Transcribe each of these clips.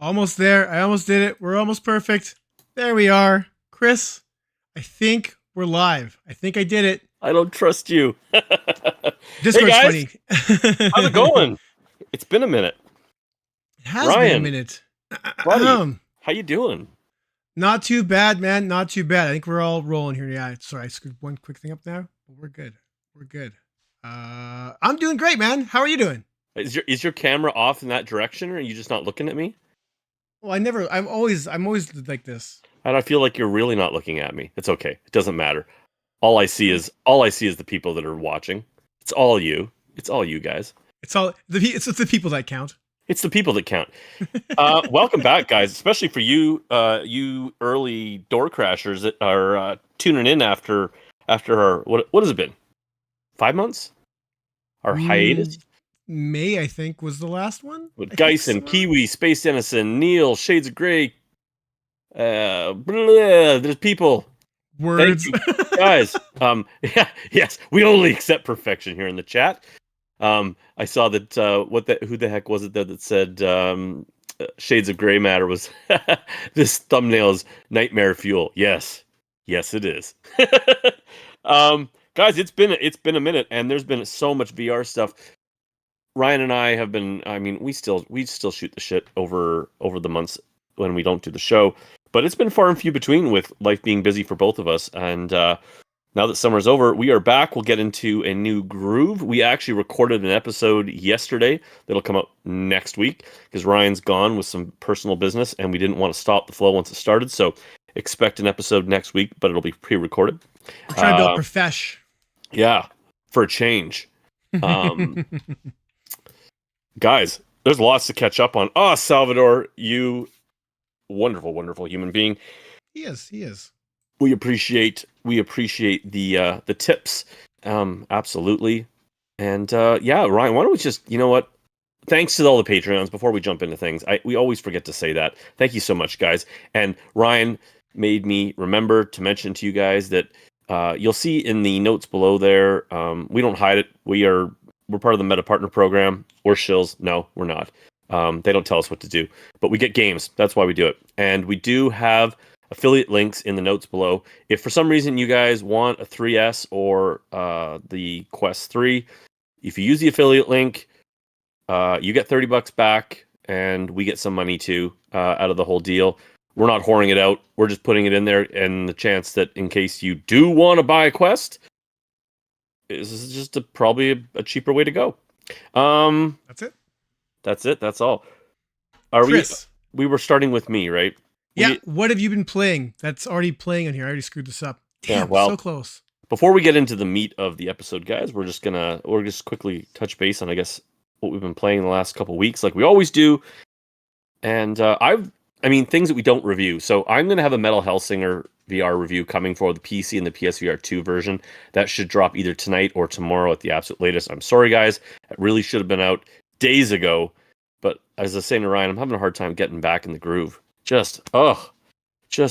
Almost there. I almost did it. We're almost perfect. There we are. Chris, I think we're live. I think I did it. I don't trust you. Hey Discord's guys, funny. how's it going? It's been a minute. It has been a Ryan, minute. buddy, how you doing? Not too bad, man. Not too bad. I think we're all rolling here. Yeah. Sorry, I screwed one quick thing up now. But we're good. We're good. I'm doing great, man. How are you doing? Is your camera off in that direction, or are you just not looking at me? Well, I'm always like this. And I feel like you're really not looking at me. It's okay. It doesn't matter. All I see is the people that are watching. It's all you. It's all you guys. It's the people that count. It's the people that count. Welcome back, guys, especially for you, you early door crashers that are tuning in after our what has it been? 5 months? Our hiatus. May, I think, was the last one. With Geisen, Kiwi, Space Dennison, Neil, Shades of Grey. There's people. Words. Thank you, guys. Yes, we only accept perfection here in the chat. I saw that. Who the heck was it that said Shades of Grey matter was this thumbnail's nightmare fuel? Yes, it is. Guys, it's been a minute, and there's been so much VR stuff. Ryan and I have been. I mean, we still shoot the shit over the months when we don't do the show, but it's been far and few between with life being busy for both of us. And now that summer's over, we are back. We'll get into a new groove. We actually recorded an episode yesterday that'll come out next week because Ryan's gone with some personal business, and we didn't want to stop the flow once it started. So expect an episode next week, but it'll be pre-recorded. We're trying to build profesh. Yeah, for a change. Guys, there's lots to catch up on. Salvador, you wonderful, wonderful human being. He is. We appreciate the tips. Absolutely. And Ryan, why don't we just, you know what? Thanks to all the Patreons before we jump into things. We always forget to say that. Thank you so much, guys. And Ryan made me remember to mention to you guys that you'll see in the notes below there, we don't hide it. We're part of the Meta Partner Program. We're shills. No, we're not. They don't tell us what to do. But we get games. That's why we do it. And we do have affiliate links in the notes below. If for some reason you guys want a 3S or the Quest 3, if you use the affiliate link, you get $30 back, and we get some money too out of the whole deal. We're not whoring it out. We're just putting it in there in the chance that in case you do want to buy a Quest, this is just probably a cheaper way to go. That's it. That's all. Chris, we were starting with me, right? Yeah. What have you been playing that's already playing on here? I already screwed this up. Damn, so close. Before we get into the meat of the episode, guys, we're just quickly touch base on, I guess, what we've been playing in the last couple of weeks, like we always do. And things that we don't review. So I'm going to have a Metal Hellsinger VR review coming for the PC and the PSVR2 version. That should drop either tonight or tomorrow at the absolute latest. I'm sorry, guys. It really should have been out days ago. But as I was saying to Ryan, I'm having a hard time getting back in the groove. Just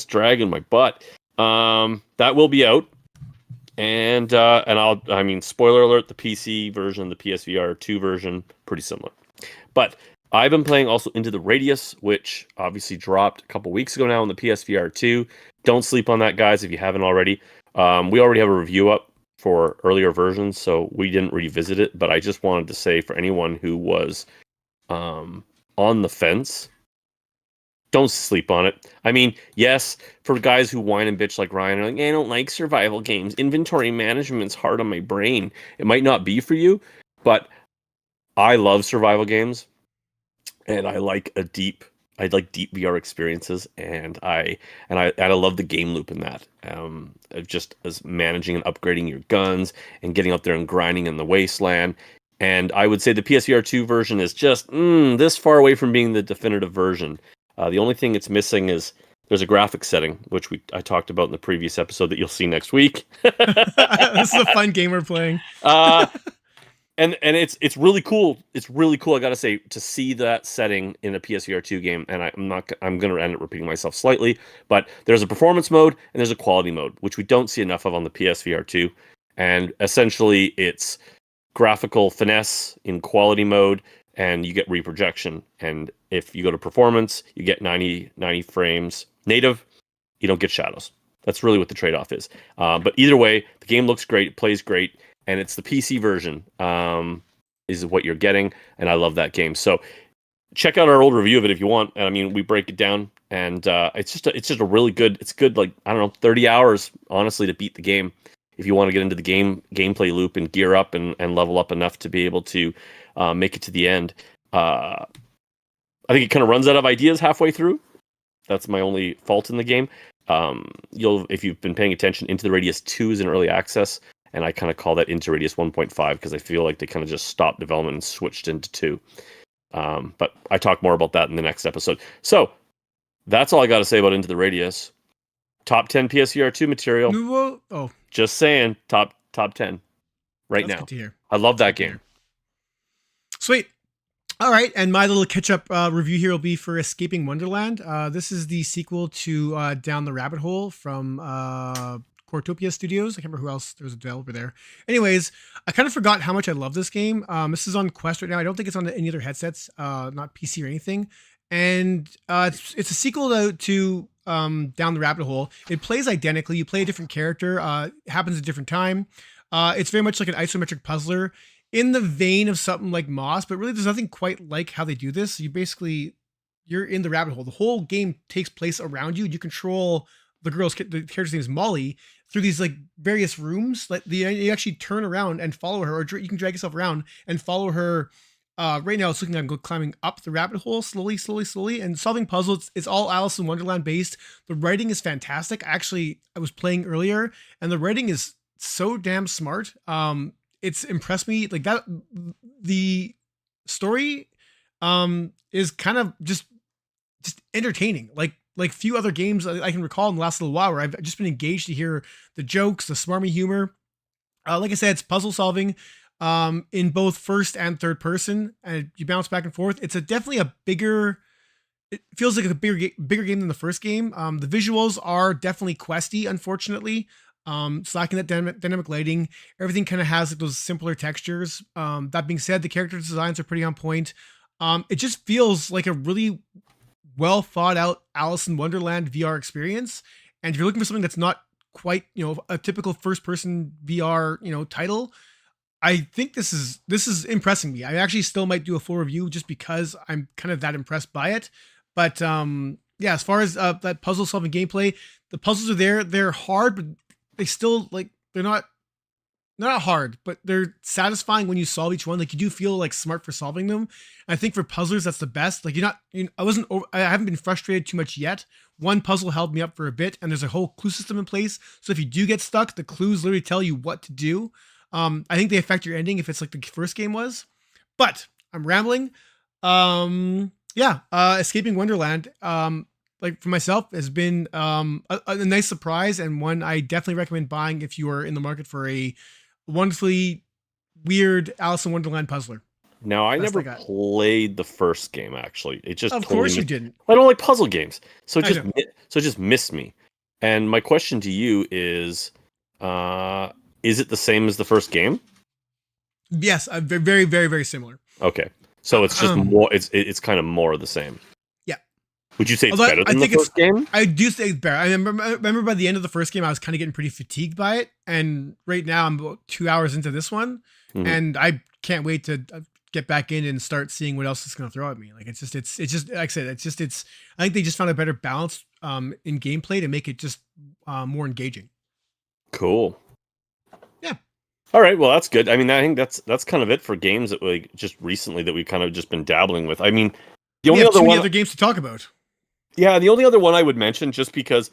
dragging my butt. That will be out. And spoiler alert, the PC version, the PSVR2 version, pretty similar. But I've been playing also Into the Radius, which obviously dropped a couple weeks ago now on the PSVR2. Don't sleep on that, guys, if you haven't already. We already have a review up for earlier versions, so we didn't revisit it. But I just wanted to say for anyone who was on the fence, don't sleep on it. I mean, yes, for guys who whine and bitch like Ryan, like, I don't like survival games. Inventory management's hard on my brain. It might not be for you, but I love survival games. And I like deep VR experiences, and I love the game loop in that. Just as managing and upgrading your guns and getting out there and grinding in the wasteland. And I would say the PSVR2 version is just this far away from being the definitive version. The only thing it's missing is there's a graphics setting, which I talked about in the previous episode that you'll see next week. This is a fun game we're playing. And it's really cool. It's really cool, I gotta say, to see that setting in a PSVR2 game. And I'm gonna end up repeating myself slightly, but there's a performance mode and there's a quality mode, which we don't see enough of on the PSVR2. And essentially, it's graphical finesse in quality mode, and you get reprojection. And If you go to performance, you get 90 frames native. You don't get shadows. That's really what the trade-off is. But either way, the game looks great, it plays great, and it's the PC version is what you're getting, and I love that game. So check out our old review of it if you want. I mean, we break it down, and it's just a really good. It's good, like, I don't know, 30 hours honestly to beat the game. If you want to get into the gameplay loop and gear up and level up enough to be able to make it to the end. I think it kind of runs out of ideas halfway through. That's my only fault in the game. If you've been paying attention, Into the Radius 2 is in early access, and I kind of call that Into Radius 1.5 because I feel like they kind of just stopped development and switched into 2. But I talk more about that in the next episode. So that's all I got to say about Into the Radius. Top 10 PSVR2 material. Oh, just saying, top 10 right that's now. good to hear. I love that game. Sweet. All right, and my little catch-up review here will be for Escaping Wonderland. This is the sequel to Down the Rabbit Hole from Cortopia Studios. I can't remember who else. There was a developer there. Anyways, I kind of forgot how much I love this game. This is on Quest right now. I don't think it's on any other headsets, not PC or anything. And it's a sequel to Down the Rabbit Hole. It plays identically. You play a different character. It happens at a different time. It's very much like an isometric puzzler, in the vein of something like Moss, but really there's nothing quite like how they do this. You're in the rabbit hole. The whole game takes place around you. You control the character's name is Molly, through these like various rooms. Like you actually turn around and follow her, or you can drag yourself around and follow her. Right now it's looking like I'm climbing up the rabbit hole slowly, and solving puzzles. It's all Alice in Wonderland based. The writing is fantastic. Actually, I was playing earlier and the writing is so damn smart. It's impressed me like that. The story is kind of just entertaining, like few other games I can recall in the last little while where I've just been engaged to hear the jokes, the smarmy humor. Like I said, it's puzzle solving in both first and third person, and you bounce back and forth. It's definitely a bigger. It feels like a bigger game than the first game. The visuals are definitely questy, unfortunately. It's lacking that dynamic lighting. Everything kind of has like those simpler textures. That being said, the character designs are pretty on point. It just feels like a really well thought out Alice in Wonderland VR experience. And if you're looking for something that's not quite, a typical first person VR, title, I think this is impressing me. I actually still might do a full review just because I'm kind of that impressed by it. But yeah, as far as that puzzle solving gameplay, the puzzles are there. They're hard, but they still they're not hard, but they're satisfying when you solve each one. Like you do feel like smart for solving them. And I think for puzzlers, that's the best. Like I haven't been frustrated too much yet. One puzzle held me up for a bit, and there's a whole clue system in place. So if you do get stuck, the clues literally tell you what to do. I think they affect your ending if it's like the first game was, but I'm rambling. Escaping Wonderland, like for myself, has been a nice surprise, and one I definitely recommend buying if you are in the market for a wonderfully weird Alice in Wonderland puzzler. Now, I never played the first game, actually. It just of course you didn't. I don't like puzzle games, so it just missed me. And my question to you is it the same as the first game? Yes, very, very, very similar. Okay, so it's just more. It's kind of more of the same. Would you say it's better than the first game? I do say it's better. I remember by the end of the first game, I was kind of getting pretty fatigued by it. And right now I'm about 2 hours into this one. Mm-hmm. And I can't wait to get back in and start seeing what else it's going to throw at me. Like it's just, like I said, I think they just found a better balance in gameplay to make it just more engaging. Cool. Yeah. All right. Well, that's good. I mean, I think that's kind of it for games that we just recently that we've kind of just been dabbling with. I mean, the only other games to talk about. Yeah, the only other one I would mention, just because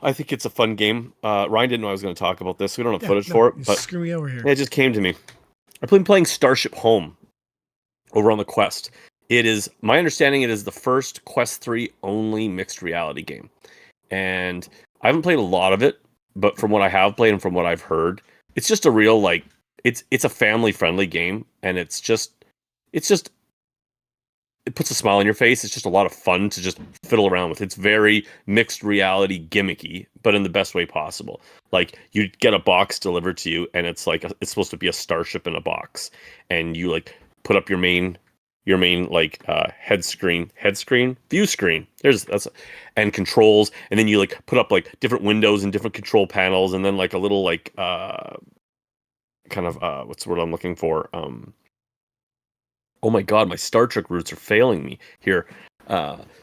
I think it's a fun game. Ryan didn't know I was going to talk about this. So we don't have footage for it, but screw me over here. It just came to me. I've been playing Starship Home over on the Quest. It is, my understanding, it is the first Quest 3 only mixed reality game. And I haven't played a lot of it, but from what I have played and from what I've heard, it's just a real, it's a family-friendly game, and it puts a smile on your face. It's just a lot of fun to just fiddle around with. It's very mixed reality gimmicky, but in the best way possible. Like you get a box delivered to you, and it's like it's supposed to be a starship in a box, and you like put up your main your main like head screen, view screen. And controls, and then you like put up like different windows and different control panels, and then like a little like kind of what's the word I'm looking for? Oh my god, my Star Trek roots are failing me here.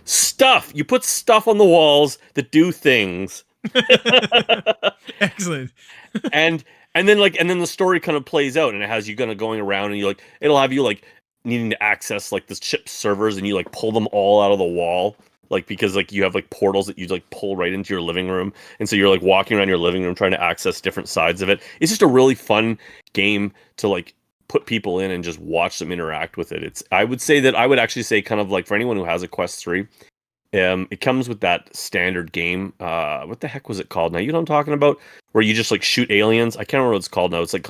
Stuff. You put stuff on the walls that do things. Excellent. and then the story kind of plays out, and it has you kind of going around, and you like it'll have you like needing to access like the ship servers, and you like pull them all out of the wall, like because like you have like portals that you like pull right into your living room, and so you're like walking around your living room trying to access different sides of it. It's just a really fun game to like put people in and just watch them interact with it. I would actually say kind of like for anyone who has a Quest 3, it comes with that standard game. What the heck was it called? Now you know what I'm talking about, where you just like shoot aliens. I can't remember what it's called now. It's like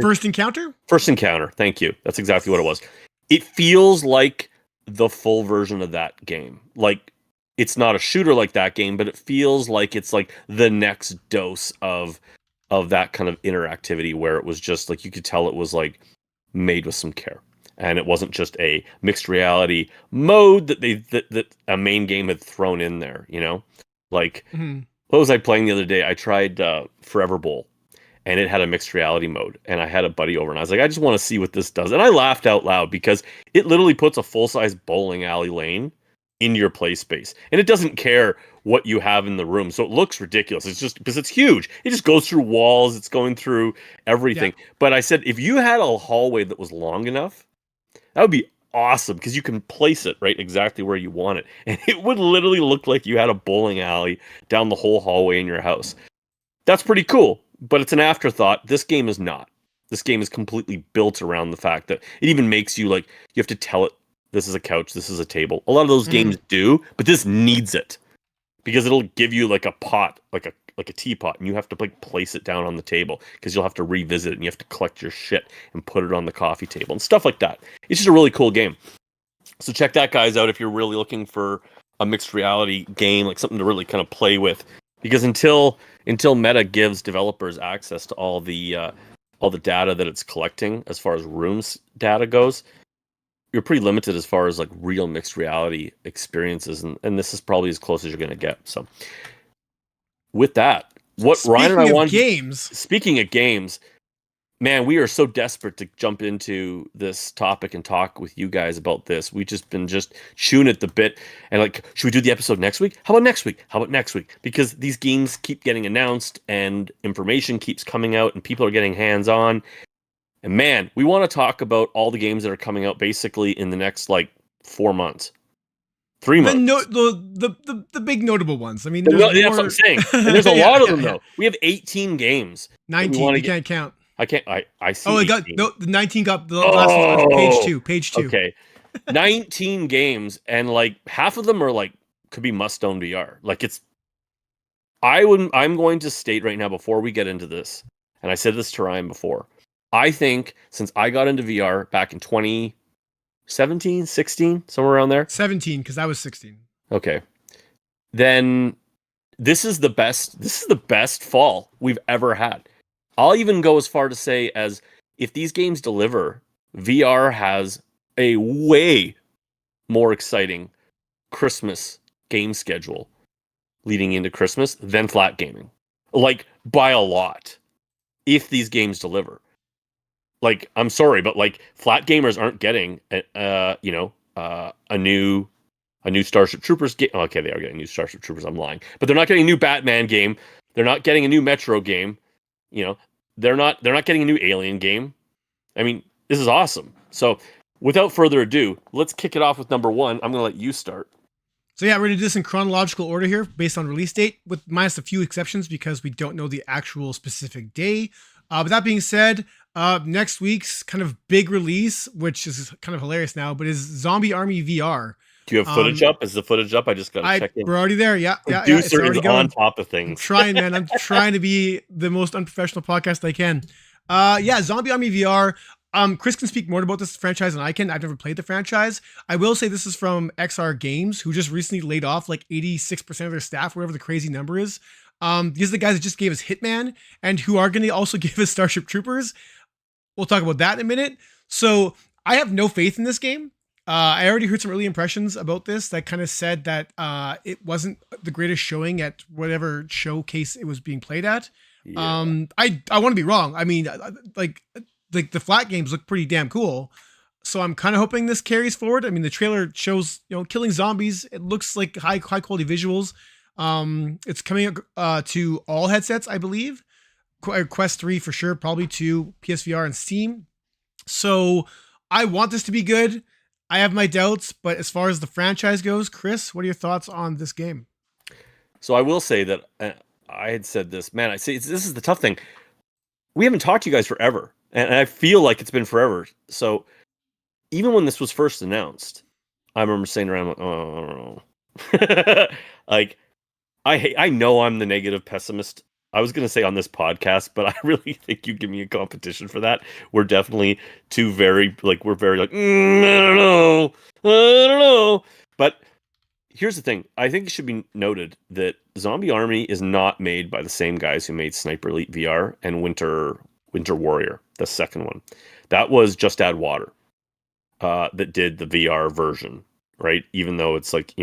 First Encounter. First Encounter. Thank you. That's exactly what it was. It feels like the full version of that game. Like it's not a shooter like that game, but it feels like it's like the next dose of that kind of interactivity, where it was just like you could tell it was like made with some care. And it wasn't just a mixed reality mode that a main game had thrown in there, you know? Like, what was I playing the other day? I tried Forever Bowl, and it had a mixed reality mode. And I had a buddy over, and I was like, I just want to see what this does. And I laughed out loud because it literally puts a full-size bowling alley lane in your play space. And it doesn't care what you have in the room. So it looks ridiculous. It's just because it's huge. It just goes through walls. It's going through everything. Yeah. But I said, if you had a hallway that was long enough, that would be awesome, because you can place it right exactly where you want it. And it would literally look like you had a bowling alley down the whole hallway in your house. That's pretty cool, but it's an afterthought. This game is not. This game is completely built around the fact that it even makes you like, you have to tell it, this is a couch, this is a table. A lot of those games do, but this needs it. Because it'll give you like a pot, like a teapot, and you have to like place it down on the table, because you'll have to revisit it, and you have to collect your shit and put it on the coffee table and stuff like that. It's just a really cool game. So check that, guys, out if you're really looking for a mixed reality game, like something to really kind of play with. Because until Meta gives developers access to all the data that it's collecting as far as rooms data goes, you're pretty limited as far as like real mixed reality experiences, and this is probably as close as you're going to get. So with that, Ryan and I wanted speaking of games, man, we are so desperate to jump into this topic and talk with you guys about this. We've just been chewing at the bit, and like, should we do the episode next week? How about next week? How about next week? Because these games keep getting announced, and information keeps coming out, and people are getting hands-on. And man, we want to talk about all the games that are coming out basically in the next like 4 months. 3 months. The big notable ones. I mean, that's what I'm saying. And there's a lot of them though. We have 18 games. 19. You can't count. I can't. I see. Oh, it got the 19 got the last one. Page two. Okay, 19 games, and like half of them are like could be must-own VR. Like it's. I'm going to state right now before we get into this, and I said this to Ryan before. I think since I got into VR back in 2017, 16, somewhere around there. 17, because I was 16. Okay. Then this is the best fall we've ever had. I'll even go as far to say as if these games deliver, VR has a way more exciting Christmas game schedule leading into Christmas than flat gaming. Like by a lot. If these games deliver. Like, I'm sorry, but like flat gamers aren't getting a new Starship Troopers game. Okay, they are getting new Starship Troopers. I'm lying, but they're not getting a new Batman game. They're not getting a new Metro game. You know, they're not getting a new Alien game. I mean, this is awesome. So, without further ado, let's kick it off with number one. I'm going to let you start. So yeah, we're going to do this in chronological order here, based on release date, with minus a few exceptions because we don't know the actual specific day. But that being said, next week's kind of big release, which is kind of hilarious now, but is Zombie Army VR. Do you have footage up? Is the footage up? I just got to check in. We're already there. Yeah. Producer is on top of things. I'm trying, man. I'm trying to be the most unprofessional podcast I can. Zombie Army VR. Chris can speak more about this franchise than I can. I've never played the franchise. I will say this is from XR Games, who just recently laid off like 86% of their staff, whatever the crazy number is. These are the guys that just gave us Hitman and who are going to also give us Starship Troopers. We'll talk about that in a minute. So I have no faith in this game. I already heard some early impressions about this that kind of said that it wasn't the greatest showing at whatever showcase it was being played at. Yeah. I want to be wrong. I mean, like the flat games look pretty damn cool. So I'm kind of hoping this carries forward. I mean, the trailer shows killing zombies. It looks like high quality visuals. It's coming to all headsets, I believe. Quest 3 for sure, probably to PSVR and Steam. So I want this to be good. I have my doubts, but as far as the franchise goes, Chris, what are your thoughts on this game? So I will say that I had said this, man. I say this is the tough thing. We haven't talked to you guys forever, and I feel like it's been forever. So even when this was first announced, I remember saying around, like, oh, I don't know. Like, I know I'm the negative pessimist. I was going to say on this podcast, but I really think you give me a competition for that. We're definitely we're very like, I don't know. But here's the thing. I think it should be noted that Zombie Army is not made by the same guys who made Sniper Elite VR and Winter Warrior, the second one. That was Just Add Water that did the VR version, right? Even though it's like,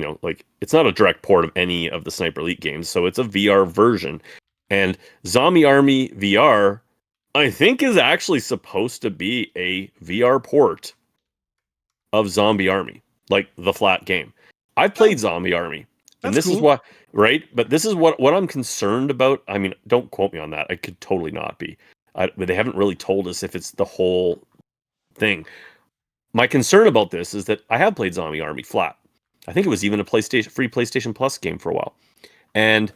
it's not a direct port of any of the Sniper Elite games, so it's a VR version. And Zombie Army VR, I think, is actually supposed to be a VR port of Zombie Army, like the flat game. I've played Zombie Army, and this is what, right? But this is what I'm concerned about. I mean, don't quote me on that. I could totally not be. But they haven't really told us if it's the whole thing. My concern about this is that I have played Zombie Army flat. I think it was even a free PlayStation Plus game for a while, and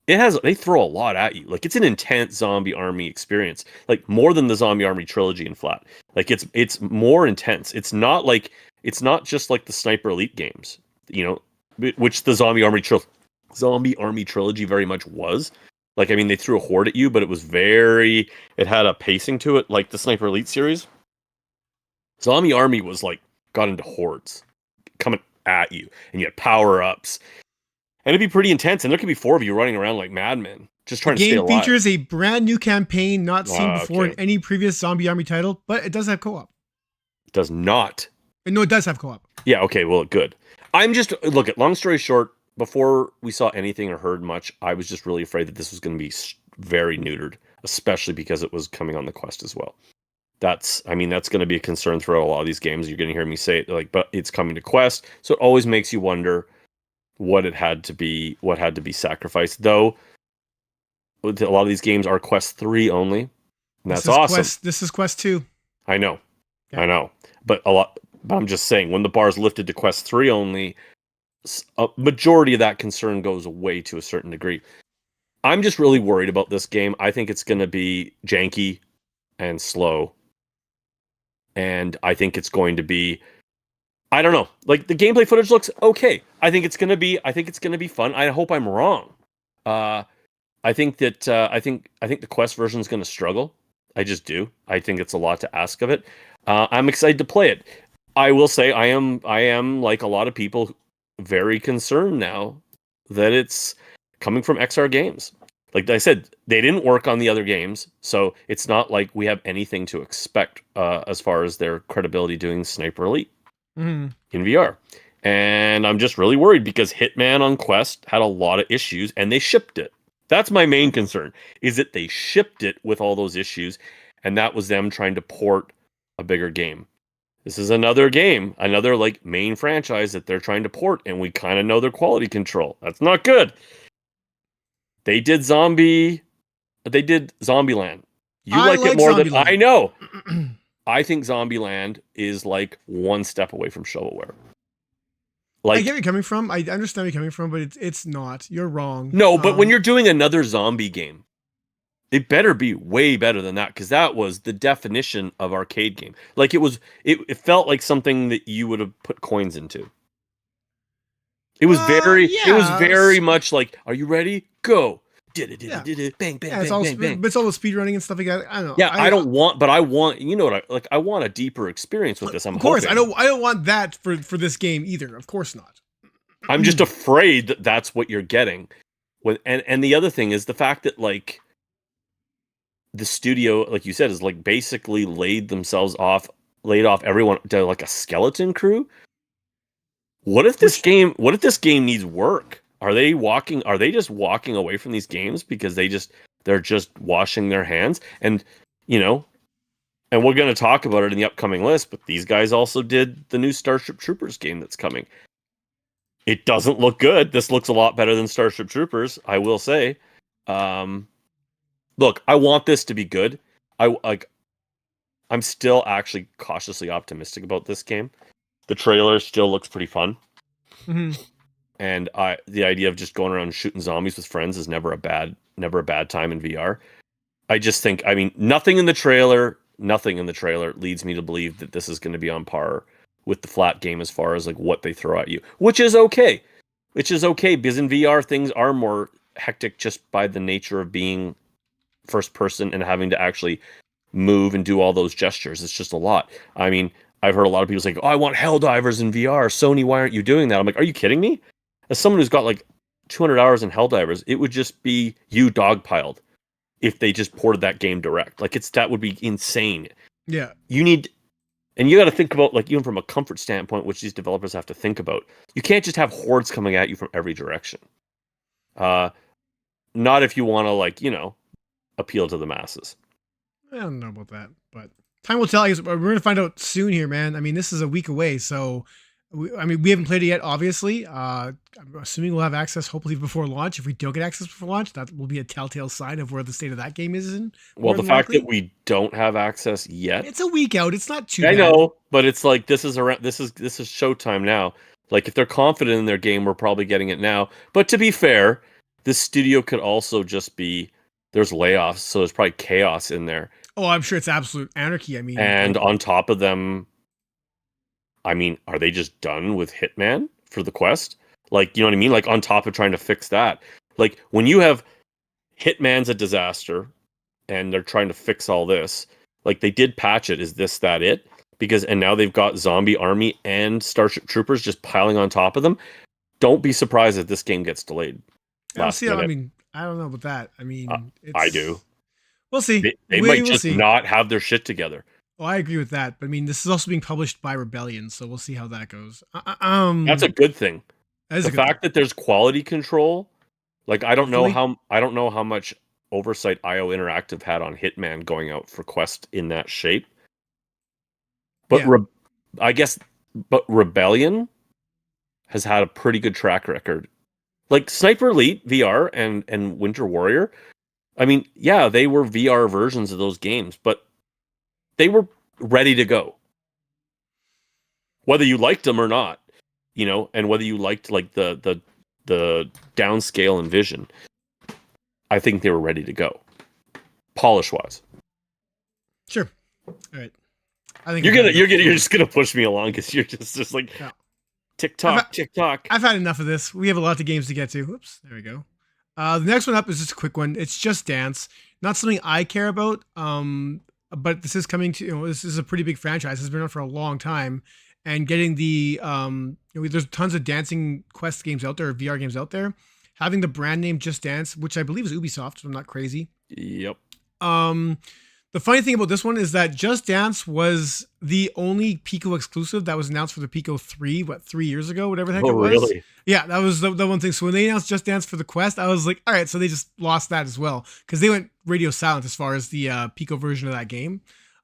they throw a lot at you. Like, it's an intense Zombie Army experience, like more than the Zombie Army trilogy in flat. Like, it's more intense. It's not just like the Sniper Elite games, which the Zombie Army trilogy very much was. Like, I mean, they threw a horde at you, but it had a pacing to it, like the Sniper Elite series. Zombie Army was like, got into hordes coming at you, and you had power-ups. And it'd be pretty intense, and there could be 4 of you running around like madmen, just trying to stay alive. The game features a brand new campaign not seen before in any previous Zombie Army title, but it does have co-op. It does not. No, it does have co-op. Yeah, okay, well, good. Long story short, before we saw anything or heard much, I was just really afraid that this was going to be very neutered, especially because it was coming on the Quest as well. That's going to be a concern throughout a lot of these games. You're going to hear me say it, but it's coming to Quest, so it always makes you wonder what had to be sacrificed. Though a lot of these games are Quest 3 only, and that's awesome. This is Quest 2. I know, but I'm just saying, when the bar's lifted to Quest 3 only, a majority of that concern goes away to a certain degree. I'm just really worried about this game. I think it's going to be janky and slow, and I think it's going to be, I don't know. Like, the gameplay footage looks okay. I think it's gonna be fun. I hope I'm wrong. I think that the Quest version is gonna struggle. I just do. I think it's a lot to ask of it. I'm excited to play it. I will say I am like a lot of people, very concerned now that it's coming from XR Games. Like I said, they didn't work on the other games, so it's not like we have anything to expect as far as their credibility doing Sniper Elite. In VR. And I'm just really worried because Hitman on Quest had a lot of issues and they shipped it. That's my main concern, is that they shipped it with all those issues, and that was them trying to port a bigger game. This is another game, another like main franchise that they're trying to port, and we kind of know their quality control. That's not good. They did Zombieland. You like it more than I know. I think Zombieland is like one step away from shovelware. Like, I get where you're coming from. I understand where you're coming from, but it's not. You're wrong. No, but when you're doing another zombie game, it better be way better than that, because that was the definition of arcade game. Like, it felt like something that you would have put coins into. It was very much like, are you ready? Go. Bang, bang, bang, bang. But it's all the speedrunning and stuff like that. I don't know. Yeah, I want, I want a deeper experience with this. Of course, hoping. I don't want that for this game either. Of course not. I'm just afraid that that's what you're getting. And the other thing is the fact that, like, the studio, like you said, is like basically laid themselves off laid off everyone to like a skeleton crew. What if this Which game? What if this game needs work? Are they just walking away from these games because they're just washing their hands? And you know, and we're going to talk about it in the upcoming list. But these guys also did the new Starship Troopers game that's coming. It doesn't look good. This looks a lot better than Starship Troopers, I will say. Um, Look, I want this to be good. I like. I'm still actually cautiously optimistic about this game. The trailer still looks pretty fun. mhm. And the idea of just going around shooting zombies with friends is never a bad time in VR. I just think, I mean, nothing in the trailer leads me to believe that this is going to be on par with the flat game as far as like what they throw at you, which is okay. Which is okay because in VR things are more hectic just by the nature of being first person and having to actually move and do all those gestures. It's just a lot. I mean, I've heard a lot of people say, "Oh, I want Helldivers in VR." Sony, why aren't you doing that? I'm like, are you kidding me? As someone who's got like 200 hours in Helldivers, it would just be you dogpiled if they just ported that game direct. Like that would be insane. Yeah. You need, and you got to think about like even from a comfort standpoint, which these developers have to think about. You can't just have hordes coming at you from every direction. Uh, Not if you want to like appeal to the masses. I don't know about that, but time will tell. I guess we're going to find out soon here, man. I mean, this is a week away, so we haven't played it yet, obviously. I'm assuming we'll have access hopefully before launch. If we don't get access before launch, that will be a telltale sign of where the state of that game is in. Well, the fact that we don't have access yet, it's a week out. It's not too I bad. know, but it's like this is showtime now. Like if they're confident in their game, we're probably getting it now. But to be fair, this studio could also just be there's layoffs, so there's probably chaos in there. Oh, I'm sure it's absolute anarchy. I mean, And on top of them, I mean, are they just done with Hitman for the Quest? Like, you know what I mean? Like on top of trying to fix that. Like when you have Hitman's a disaster and they're trying to fix all this, like they did patch it. Is this that it? Because and now they've got Zombie Army and Starship Troopers just piling on top of them. Don't be surprised if this game gets delayed. see. I mean, I don't know about that. I mean, I do. We'll see. They might just not have their shit together. Oh, I agree with that. But I mean, this is also being published by Rebellion, so we'll see how that goes. That's a good thing. The fact that there's quality control, like I don't know how much oversight IO Interactive had on Hitman going out for Quest in that shape. But but Rebellion has had a pretty good track record. Like Sniper Elite VR and Winter Warrior, I mean, yeah, they were VR versions of those games, but they were ready to go. Whether you liked them or not, and whether you liked like the downscale and vision, I think they were ready to go, polish wise. Sure. All right. I think you're just gonna push me along because you're just like TikTok. I've had enough of this. We have a lot of games to get to. Oops, there we go. The next one up is just a quick one. It's Just Dance. Not something I care about. But this is coming to, this is a pretty big franchise. It's been on for a long time, and getting the, there's tons of dancing Quest games out there, or VR games out there. Having the brand name Just Dance, which I believe is Ubisoft, if I'm not crazy. Yep. The funny thing about this one is that Just Dance was the only Pico exclusive that was announced for the Pico 3, 3 years ago, whatever the heck it was. Really? Yeah, that was the one thing. So when they announced Just Dance for the Quest, I was like, all right, so they just lost that as well. Because they went radio silent as far as the Pico version of that game.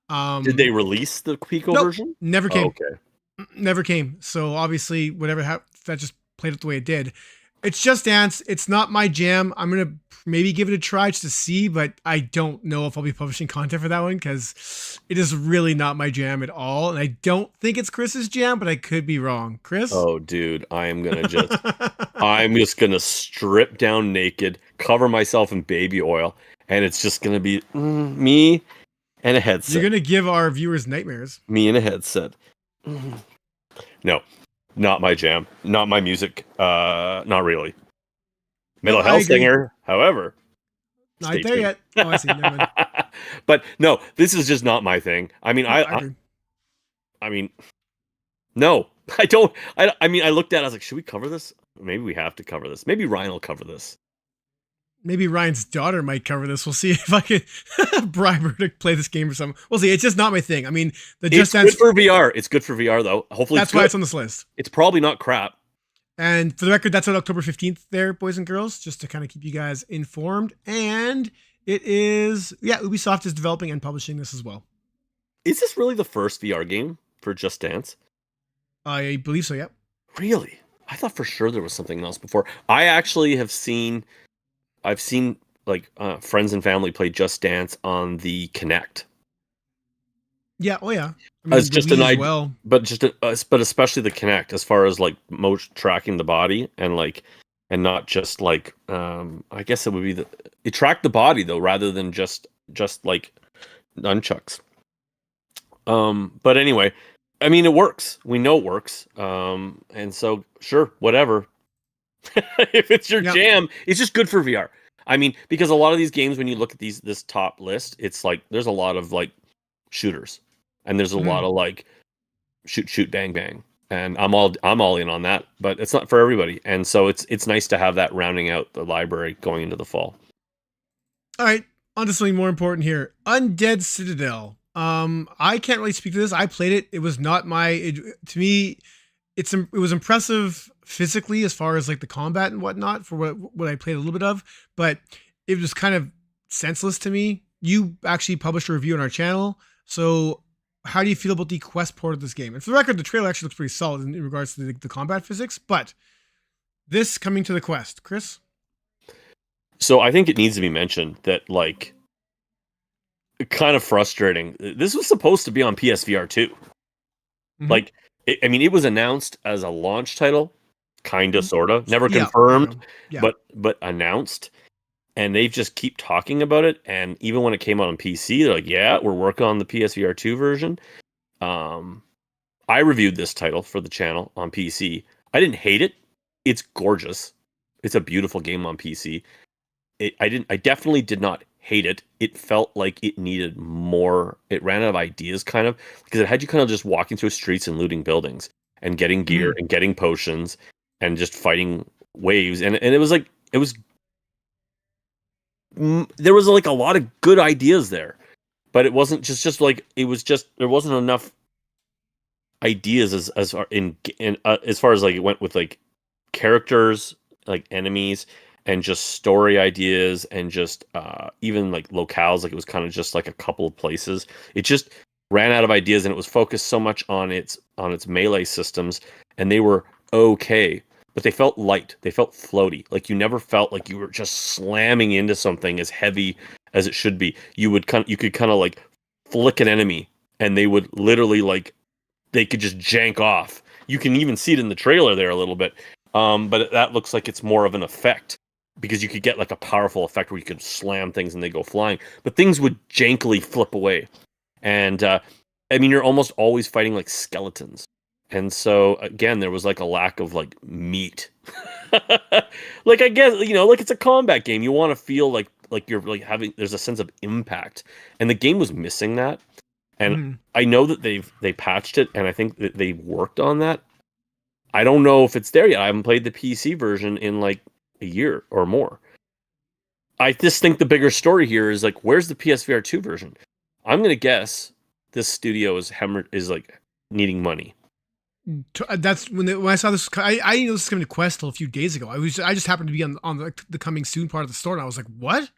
Did they release the Pico version? Never came. Oh, okay. Never came. So obviously, whatever that just played it the way it did. It's Just Dance. It's not my jam. I'm going to maybe give it a try just to see, but I don't know if I'll be publishing content for that one because it is really not my jam at all. And I don't think it's Chris's jam, but I could be wrong. Chris? Oh, dude, I'm just going to strip down naked, cover myself in baby oil, and it's just going to be me and a headset. You're going to give our viewers nightmares. Me and a headset. No. Not my jam. Not my music. Not really. Mental health singer, however. Not there yet. Oh, I see. Never mind. But no, this is just not my thing. I mean, I mean, no, I don't. I mean, I looked at it, I was like, should we cover this? Maybe we have to cover this. Maybe Ryan will cover this. Maybe Ryan's daughter might cover this. We'll see if I can bribe her to play this game or something. We'll see. It's just not my thing. I mean, the Just It's Dance. good for VR. It's good for VR though. Hopefully, it's That's why good. it's on this list. It's probably not crap. And for the record, that's on October 15th there, boys and girls, just to kind of keep you guys informed. And it is, Ubisoft is developing and publishing this as well. Is this really the first VR game for Just Dance? I believe so, yep. Really? I thought for sure there was something else before. I actually have seen, I've seen like friends and family play Just Dance on the Kinect. Yeah, oh yeah. I mean, As just an idea, well. but but especially the Kinect, as far as like motion tracking the body and like, and not just like, I guess it would be it tracked the body though, rather than just like nunchucks. But anyway, I mean, it works. We know it works. And so sure, whatever. If it's your jam, it's just good for VR. I mean, because a lot of these games, when you look at this top list, it's like there's a lot of like shooters, and there's a lot of like shoot bang bang, and I'm all in on that. But it's not for everybody, and so it's nice to have that rounding out the library going into the fall. All right, on to something more important here. Undead Citadel. I can't really speak to this. I played it. It was not to me. It was impressive physically as far as like the combat and whatnot for what I played a little bit of, but it was kind of senseless to me. You actually published a review on our channel, so how do you feel about the quest port of this game? And for the record, the trailer actually looks pretty solid in regards to the combat physics, but this coming to the quest, Chris. So I think it needs to be mentioned that like, kind of frustrating. This was supposed to be on PSVR2. Mm-hmm. Like, I mean, it was announced as a launch title, kind of, sort of, never confirmed, but announced, and they just keep talking about it. And even when it came out on PC, they're like, "Yeah, we're working on the PSVR2 version." I reviewed this title for the channel on PC. I didn't hate it. It's gorgeous. It's a beautiful game on PC. I definitely did not hate it. It felt like it needed more. It ran out of ideas, kind of, because it had you kind of just walking through streets and looting buildings and getting gear and getting potions and just fighting waves. And it was like, there was like a lot of good ideas there, but it wasn't just like, it was just, there wasn't enough ideas as far as like it went with like characters, like enemies, and just story ideas, and just even like locales. Like it was kind of just like a couple of places. It just ran out of ideas, and it was focused so much on its melee systems, and they were okay, but they felt light. They felt floaty. Like you never felt like you were just slamming into something as heavy as it should be. You could kind of like flick an enemy, and they would literally like, they could just jank off. You can even see it in the trailer there a little bit. But that looks like it's more of an effect, because you could get like a powerful effect where you could slam things and they go flying, but things would jankily flip away. And I mean, you're almost always fighting like skeletons. And so again, there was like a lack of like meat. Like, I guess, like it's a combat game. You want to feel like you're like there's a sense of impact. And the game was missing that. And I know that they patched it, and I think that they worked on that. I don't know if it's there yet. I haven't played the PC version in like a year or more. I just think the bigger story here is like, where's the PSVR 2 version? I'm going to guess this studio is like needing money. That's when I saw this. I didn't know this was coming to Quest till a few days ago. I just happened to be on the coming soon part of the store, and I was like, what?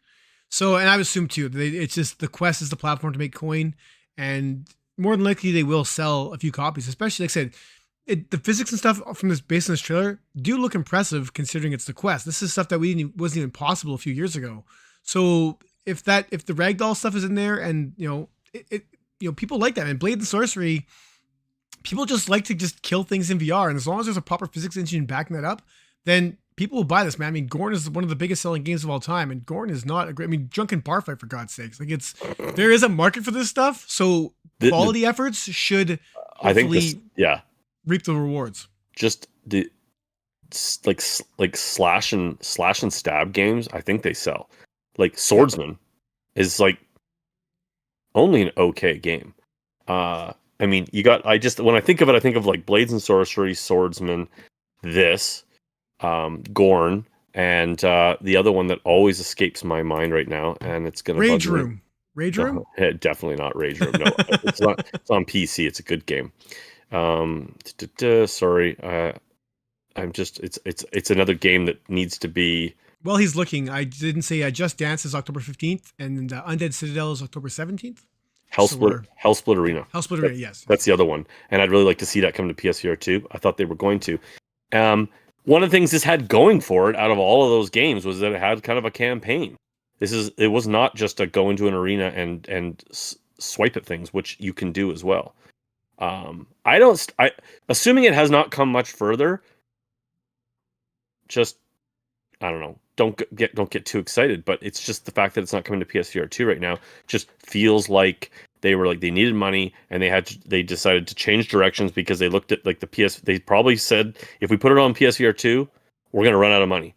So, and I assumed too, it's just the Quest is the platform to make coin, and more than likely they will sell a few copies, especially like I said. The physics and stuff from this based on this trailer do look impressive considering it's the Quest. This is stuff that wasn't even possible a few years ago. So if the ragdoll stuff is in there, and people like that, and Blade and Sorcery, people just like to just kill things in VR, and as long as there's a proper physics engine backing that up, then people will buy this, man. I mean, Gorn is one of the biggest selling games of all time, and Gorn is not a great. I mean, Drunken Bar Fight, for God's sakes, like there is a market for this stuff. So quality efforts should hopefully reap the rewards. Just the like slash and stab games, I think they sell. Like Swordsman is like only an okay game. I mean, when I think of it, I think of like Blades and Sorcery, Swordsman, this, Gorn, And the other one that always escapes my mind right now, and it's gonna bug Rage me. Room. Rage No, Room? definitely not Rage Room. No, it's not. It's on PC. It's a good game. Sorry, I'm just. It's another game that needs to be. Well, he's looking. I didn't say Just Dance is October 15th, and Undead Citadel is October 17th. Just so we're Hell Split Arena. House Splitter, yes. That's the other one, and I'd really like to see that come to PSVR 2. I thought they were going to. One of the things this had going for it, out of all of those games, was that it had kind of a campaign. It was not just a go into an arena and swipe at things, which you can do as well. Assuming it has not come much further, just I don't know. Don't get too excited, but it's just the fact that it's not coming to PSVR 2 right now just feels like they needed money, and they decided to change directions because they looked at like they probably said, if we put it on PSVR 2, we're going to run out of money.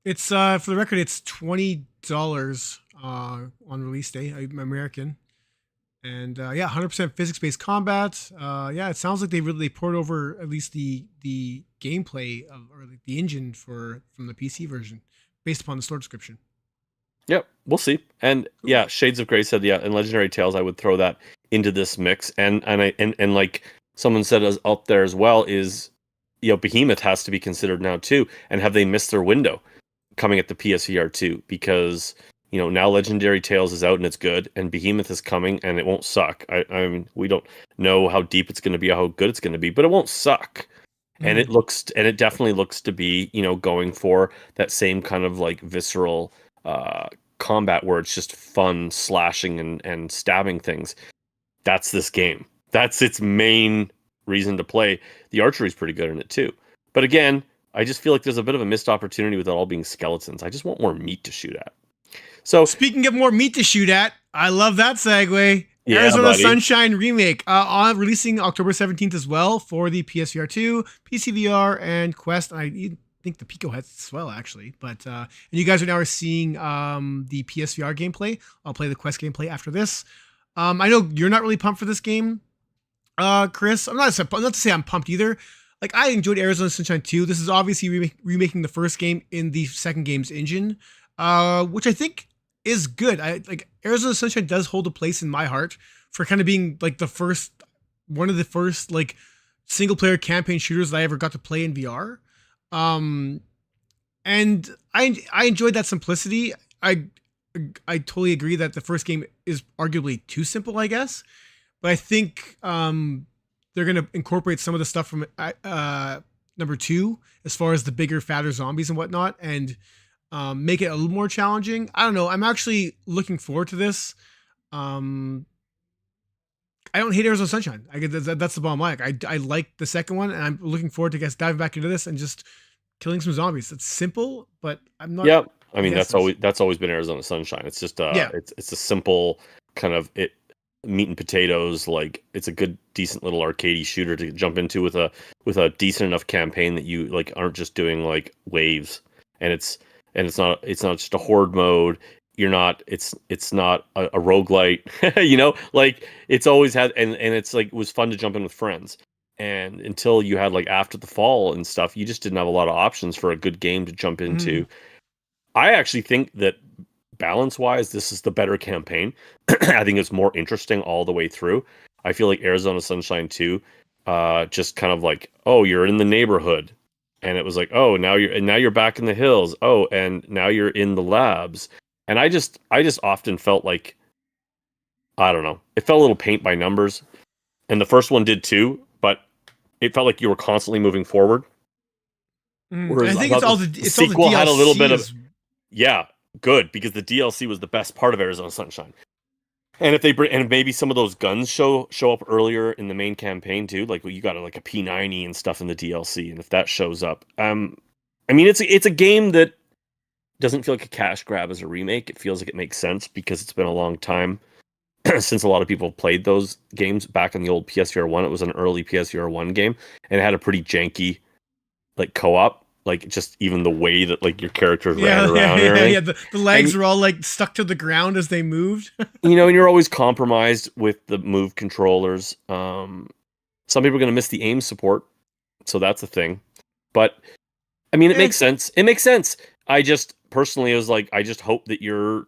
It's for the record, it's $20 on release day. I'm American. And 100% physics-based combat. It sounds like they poured over at least the gameplay or like the engine from the PC version, based upon the store description. Yep, we'll see. And yeah, Shades of Grey said, and Legendary Tales, I would throw that into this mix. And like someone said up there as well is, Behemoth has to be considered now too. And have they missed their window coming at the PSVR 2? Because now Legendary Tales is out and it's good, and Behemoth is coming and it won't suck. I mean, we don't know how deep it's going to be, how good it's going to be, but it won't suck. And it definitely looks to be, going for that same kind of like visceral combat where it's just fun slashing and stabbing things. That's this game. That's its main reason to play. The archery is pretty good in it too. But again, I just feel like there's a bit of a missed opportunity with it all being skeletons. I just want more meat to shoot at. So speaking of more meat to shoot at, I love that segue. Yeah, Arizona buddy. Sunshine Remake on releasing October 17th as well for the PSVR 2, PCVR, and Quest. And I think the Pico has as well, actually. But and you guys are now seeing the PSVR gameplay. I'll play the Quest gameplay after this. I know you're not really pumped for this game, Chris. I'm not to say I'm pumped either. Like, I enjoyed Arizona Sunshine 2. This is obviously remaking the first game in the second game's engine, which I think is good. I like Arizona Sunshine does hold a place in my heart for kind of being like one of the first like single player campaign shooters that I ever got to play in VR. And I enjoyed that simplicity. I totally agree that the first game is arguably too simple, I guess. But I think they're going to incorporate some of the stuff from number 2 as far as the bigger, fatter zombies and whatnot, and make it a little more challenging. I don't know. I'm actually looking forward to this. I don't hate Arizona Sunshine. That's the bottom line. I like the second one, and I'm looking forward to diving back into this and just killing some zombies. It's simple, but I'm not. Yep. I mean, that's always been Arizona Sunshine. It's just it's a simple kind of meat and potatoes. Like, it's a good, decent little arcadey shooter to jump into with a decent enough campaign that you like aren't just doing like waves, and it's not just a horde mode. It's not a roguelite, like it's always had, and it's like, it was fun to jump in with friends. And until you had like After the Fall and stuff, you just didn't have a lot of options for a good game to jump into. I actually think that balance wise, this is the better campaign. I think it's more interesting all the way through. I feel like Arizona Sunshine 2, just kind of like, oh, you're in the neighborhood. And it was like, oh, now you're back in the hills. Oh, and now you're in the labs. And I just often felt like, I don't know, it felt a little paint by numbers. And the first one did too, but it felt like you were constantly moving forward. Whereas I think it's all the sequel DLC had a little bit of good, because the DLC was the best part of Arizona Sunshine. And if they and maybe some of those guns show up earlier in the main campaign too, like you got like a P90 and stuff in the DLC, and if that shows up, I mean, it's a game that doesn't feel like a cash grab as a remake. It feels like it makes sense because it's been a long time since a lot of people played those games back in the old PSVR 1. It was an early PSVR 1 game, and it had a pretty janky like co-op. Like, just even the way that like your characters ran around. The legs were all like stuck to the ground as they moved. And you're always compromised with the move controllers. Some people are going to miss the aim support, so that's a thing. But I mean, it makes sense. It makes sense. I just personally was like, I just hope that you're.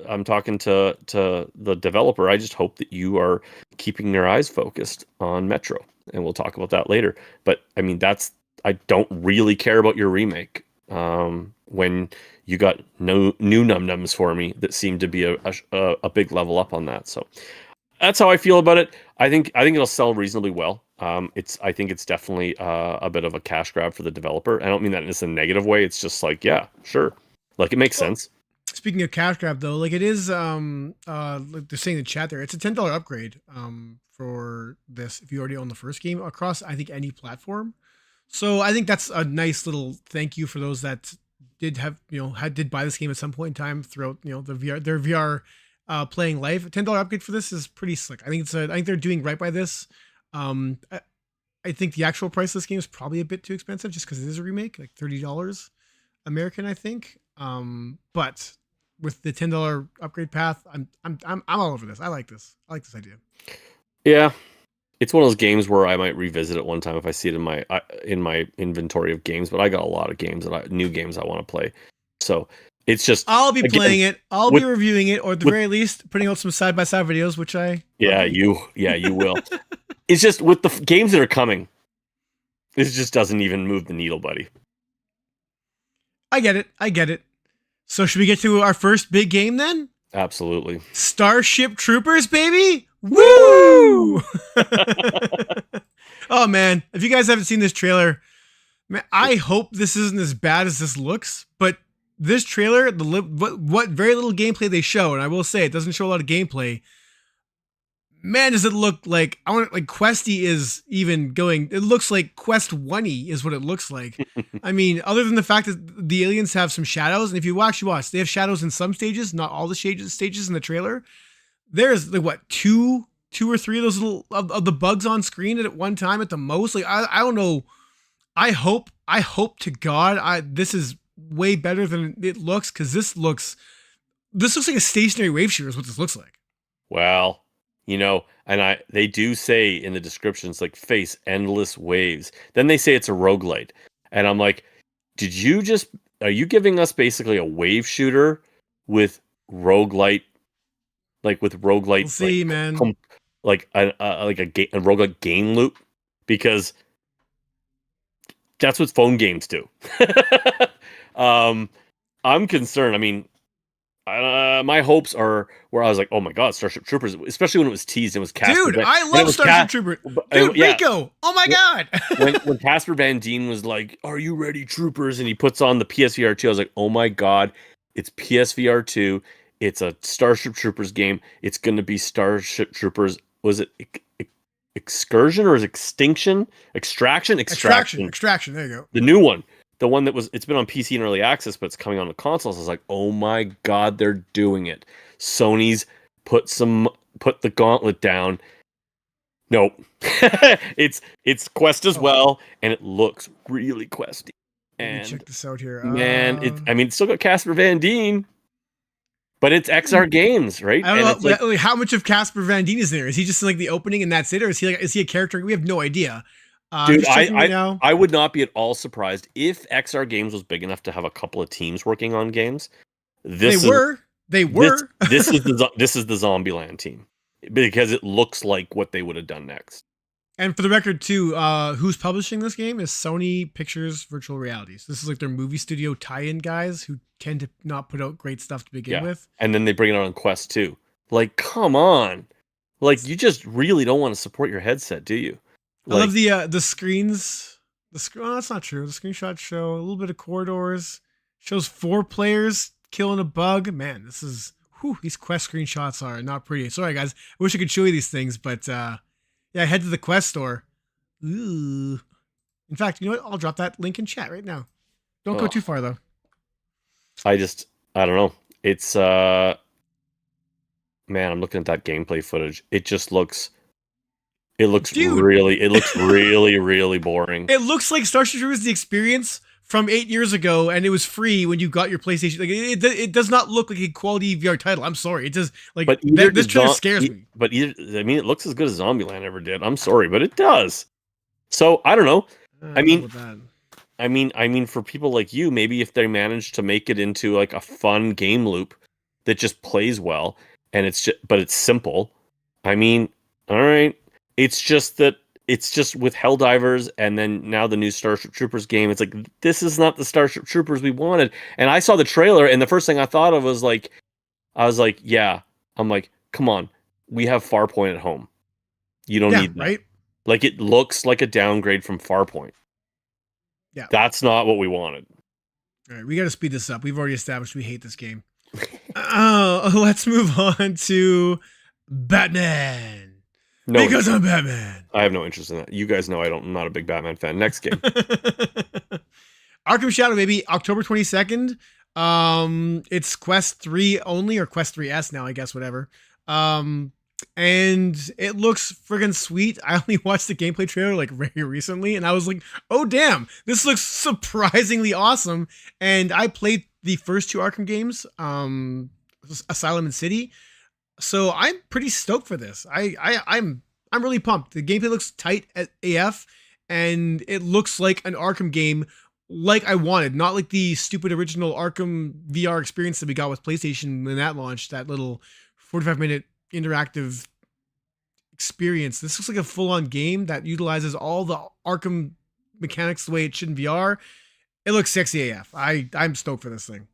I'm talking to the developer. I just hope that you are keeping your eyes focused on Metro, and we'll talk about that later. But I mean, I don't really care about your remake. When you got no new num-nums for me that seemed to be a big level up on that. So that's how I feel about it. I think it'll sell reasonably well. I think it's definitely a bit of a cash grab for the developer. I don't mean that in a negative way. It's just like, yeah, sure, like it makes sense. Speaking of cash grab though, like it is like they're saying in the chat there, it's a $10 upgrade for this if you already own the first game across I think any platform. So I think that's a nice little thank you for those that did have, did buy this game at some point in time throughout, their VR playing life. A $10 upgrade for this is pretty slick. I think I think they're doing right by this. I think the actual price of this game is probably a bit too expensive just because it is a remake, like $30 American, I think. But with the $10 upgrade path, I'm all over this. I like this. I like this idea. Yeah, it's one of those games where I might revisit it one time if I see it in my inventory of games. But I got a lot of games new games I want to play. So it's just I'll be playing it. I'll be reviewing it, or at the very least, putting out some side by side videos, which I you will. It's just with the games that are coming, this just doesn't even move the needle, buddy. I get it. So should we get to our first big game then? Absolutely. Starship Troopers, baby! Woo! Oh man, if you guys haven't seen this trailer, man, I hope this isn't as bad as this looks. But this trailer, what very little gameplay they show, and I will say it doesn't show a lot of gameplay. Man, does it look like Questy is even going. It looks like Quest 1-y is what it looks like. I mean, other than the fact that the aliens have some shadows, and if you actually watch, they have shadows in some stages, not all the stages in the trailer. There's like what two or three of those little of the bugs on screen at one time at the most. Like I don't know. I hope to God this is way better than it looks, because this looks like a stationary wave shooter is what this looks like. Well. And they do say in the descriptions, like, face endless waves. Then they say it's a roguelite. And I'm like, are you giving us basically a wave shooter with roguelite, We'll see, man. Like a roguelite game loop? Because that's what phone games do. I'm concerned. I mean, my hopes are where I was like, oh my god, Starship Troopers, especially when it was teased and it was Casper. Dude, I love Starship Troopers. Dude, yeah. Rico, oh my god. when Casper Van Dien was like, are you ready, Troopers? And he puts on the PSVR2, I was like, oh my god, it's PSVR2. It's a Starship Troopers game. It's going to be Starship Troopers. Was it Excursion or is Extinction? Extraction. There you go. The new one. The one that it's been on PC in early access, but it's coming on the consoles. I was like, oh my god, they're doing it. Sony's put the gauntlet down. Nope. it's Quest as well, and it looks really questy. And let me check this out here. Man, it's still got Casper Van Dien, but it's XR Games, right? I don't know how much of Casper Van Dien is there. Is he just like the opening and that's it, or is he a character? We have no idea. Dude, I would not be at all surprised if XR Games was big enough to have a couple of teams working on games. They were. This is the Zombieland team, because it looks like what they would have done next. And for the record, too, who's publishing this game is Sony Pictures Virtual Realities. This is like their movie studio tie-in guys who tend to not put out great stuff to begin with. And then they bring it out on Quest too. Like, come on, like you just really don't want to support your headset, do you? I love the screens. Oh, that's not true. The screenshots show a little bit of corridors. Shows 4 players killing a bug. Man, these Quest screenshots are not pretty. Sorry, guys. I wish I could show you these things, but yeah, head to the Quest store. Ooh. In fact, you know what? I'll drop that link in chat right now. Don't go too far though. I don't know. It's man, I'm looking at that gameplay footage. It just looks. It looks really, really boring. It looks like Starship Troopers the experience from 8 years ago, and it was free when you got your PlayStation. Like it does not look like a quality VR title. I'm sorry, it does. Like this trailer scares me. But it looks as good as Zombieland ever did. I'm sorry, but it does. So I don't know. I mean, I mean, for people like you, maybe if they manage to make it into like a fun game loop that just plays well, and but it's simple. I mean, all right. It's just that it's just with Helldivers, and then now the new Starship Troopers game. It's like this is not the Starship Troopers we wanted. And I saw the trailer, and the first thing I thought of was like, I was like, yeah. I'm like, come on, we have Farpoint at home. You don't Yeah, need that. right. Like it looks like a downgrade from Farpoint. Yeah. That's not what we wanted. All right, we got to speed this up. We've already established we hate this game. Let's move on to Batman. No, Because I'm Batman. I have no interest in that. You guys know I'm not a big Batman fan. Next game. Arkham Shadow, maybe October 22nd. It's Quest 3 only, or Quest 3S now, I guess, whatever. And it looks friggin' sweet. I only watched the gameplay trailer like very recently, and I was like, oh damn, this looks surprisingly awesome. And I played the first two Arkham games, Asylum and City. So I'm pretty stoked for this. I'm really pumped. The gameplay looks tight at AF, and it looks like an Arkham game like I wanted, not like the stupid original Arkham VR experience that we got with PlayStation when that launched, that little 45-minute interactive experience. This looks like a full-on game that utilizes all the Arkham mechanics the way it should in VR. It looks sexy AF. I'm stoked for this thing.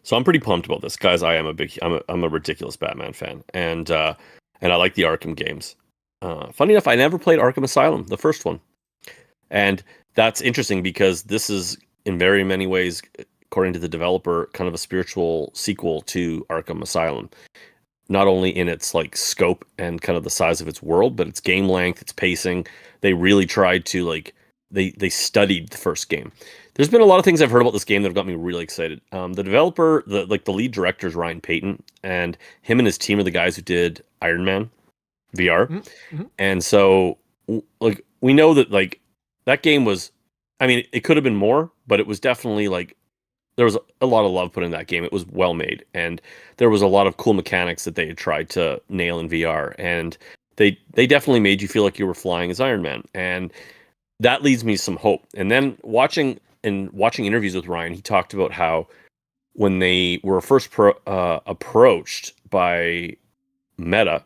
So I'm pretty pumped about this, guys. I'm a ridiculous Batman fan, and I like the Arkham games. Funny enough, I never played Arkham Asylum, the first one, and that's interesting because this is in very many ways, according to the developer, kind of a spiritual sequel to Arkham Asylum. Not only in its like scope and kind of the size of its world, but its game length, its pacing. They really tried to like they studied the first game. There's been a lot of things I've heard about this game that have got me really excited. The developer, the lead director is Ryan Payton, and him and his team are the guys who did Iron Man VR. Mm-hmm. And so like we know that like that game was, I mean, it could have been more, but it was definitely like there was a lot of love put in that game. It was well made, and there was a lot of cool mechanics that they had tried to nail in VR, and they definitely made you feel like you were flying as Iron Man, and that leads me some hope. And then watching interviews with Ryan, he talked about how when they were first approached by Meta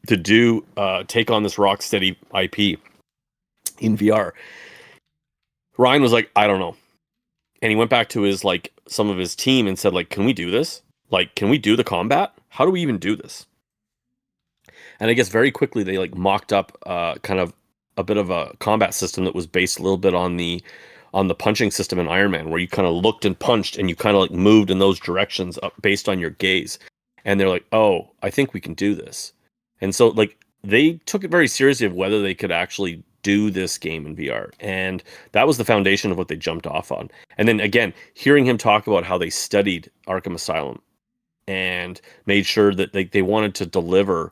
to do take on this Rocksteady IP in VR, Ryan was like, I don't know. And he went back to his like some of his team and said, like, can we do this? Like, can we do the combat? How do we even do this? And I guess very quickly they like mocked up kind of a bit of a combat system that was based a little bit on the punching system in Iron Man, where you kind of looked and punched and you kind of like moved in those directions up based on your gaze. And they're like, oh, I think we can do this. And so like they took it very seriously of whether they could actually do this game in VR. And that was the foundation of what they jumped off on. And then again, hearing him talk about how they studied Arkham Asylum and made sure that they wanted to deliver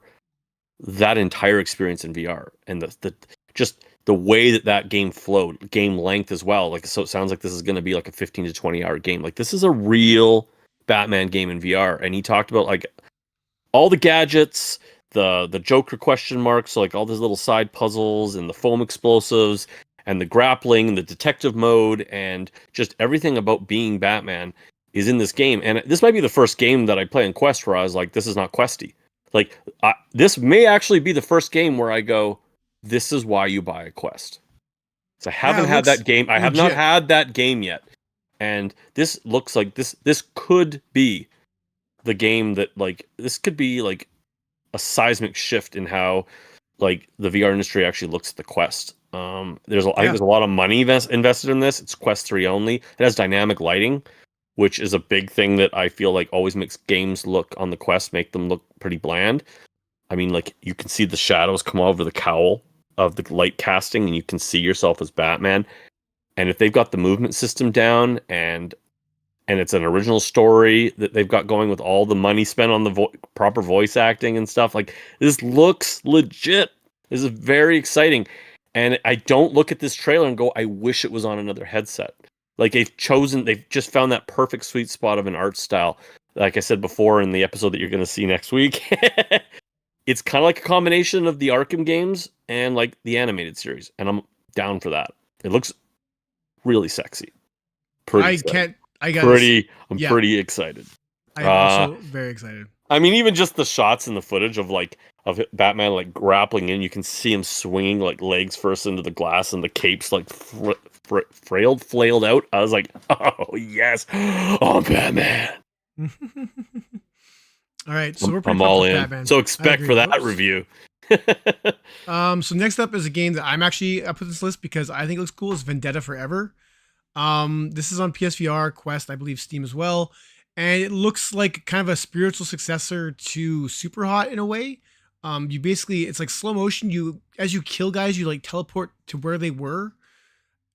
that entire experience in VR, and the just the way that game flowed, game length as well. Like, so it sounds like this is going to be like a 15 to 20 hour game. Like this is a real Batman game in VR. And he talked about like all the gadgets, the Joker question marks, so like all these little side puzzles and the foam explosives and the grappling and the detective mode and just everything about being Batman is in this game. And this might be the first game that I play in Quest where I was like, this is not questy. Like this may actually be the first game where I go, this is why you buy a Quest. So I haven't had that game. I have not had that game yet. And this looks like this could be the game that like, this could be like a seismic shift in how like the VR industry actually looks at the Quest. I think there's a lot of money invested in this. It's Quest 3 only. It has dynamic lighting, which is a big thing that I feel like always makes games look on the Quest, make them look pretty bland. I mean, like you can see the shadows come over the cowl of the light casting, and you can see yourself as Batman. And if they've got the movement system down and it's an original story that they've got going with all the money spent on the proper voice acting and stuff, like this looks legit. This is very exciting. And I don't look at this trailer and go, I wish it was on another headset. Like they've just found that perfect sweet spot of an art style. Like I said before in the episode that you're going to see next week, it's kind of like a combination of the Arkham games and like the animated series. And I'm down for that. It looks really sexy. Pretty I excited. can't. I gotta. I'm Yeah, pretty excited. I am also very excited. I mean, even just the shots and the footage of Batman like grappling in, you can see him swinging like legs first into the glass, and the cape's like flailed out. I was like, oh yes, oh Batman. All right, so we're pretty I'm pumped all with in. Batman. So I expect agree. for that Oops. review. So next up is a game that I put this list because I think it looks cool. Is Vendetta Forever. This is on PSVR, Quest, I believe Steam as well, and it looks like kind of a spiritual successor to Superhot in a way. You basically it's like slow motion. You as you kill guys, you like teleport to where they were,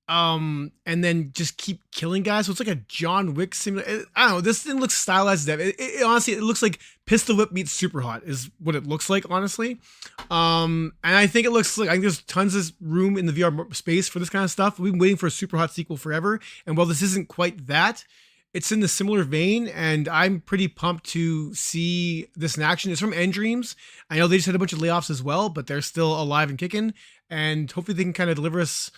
and then just keep killing guys. So it's like a John Wick simulator. I don't know. This thing looks stylized. Honestly, it looks like Pistol Whip meets Superhot is what it looks like. Honestly, and I think it looks like I think there's tons of room in the VR space for this kind of stuff. We've been waiting for a Superhot sequel forever, and while this isn't quite that, it's in the similar vein, and I'm pretty pumped to see this in action. It's from Endreams. I know they just had a bunch of layoffs as well, but they're still alive and kicking, and hopefully they can kind of deliver us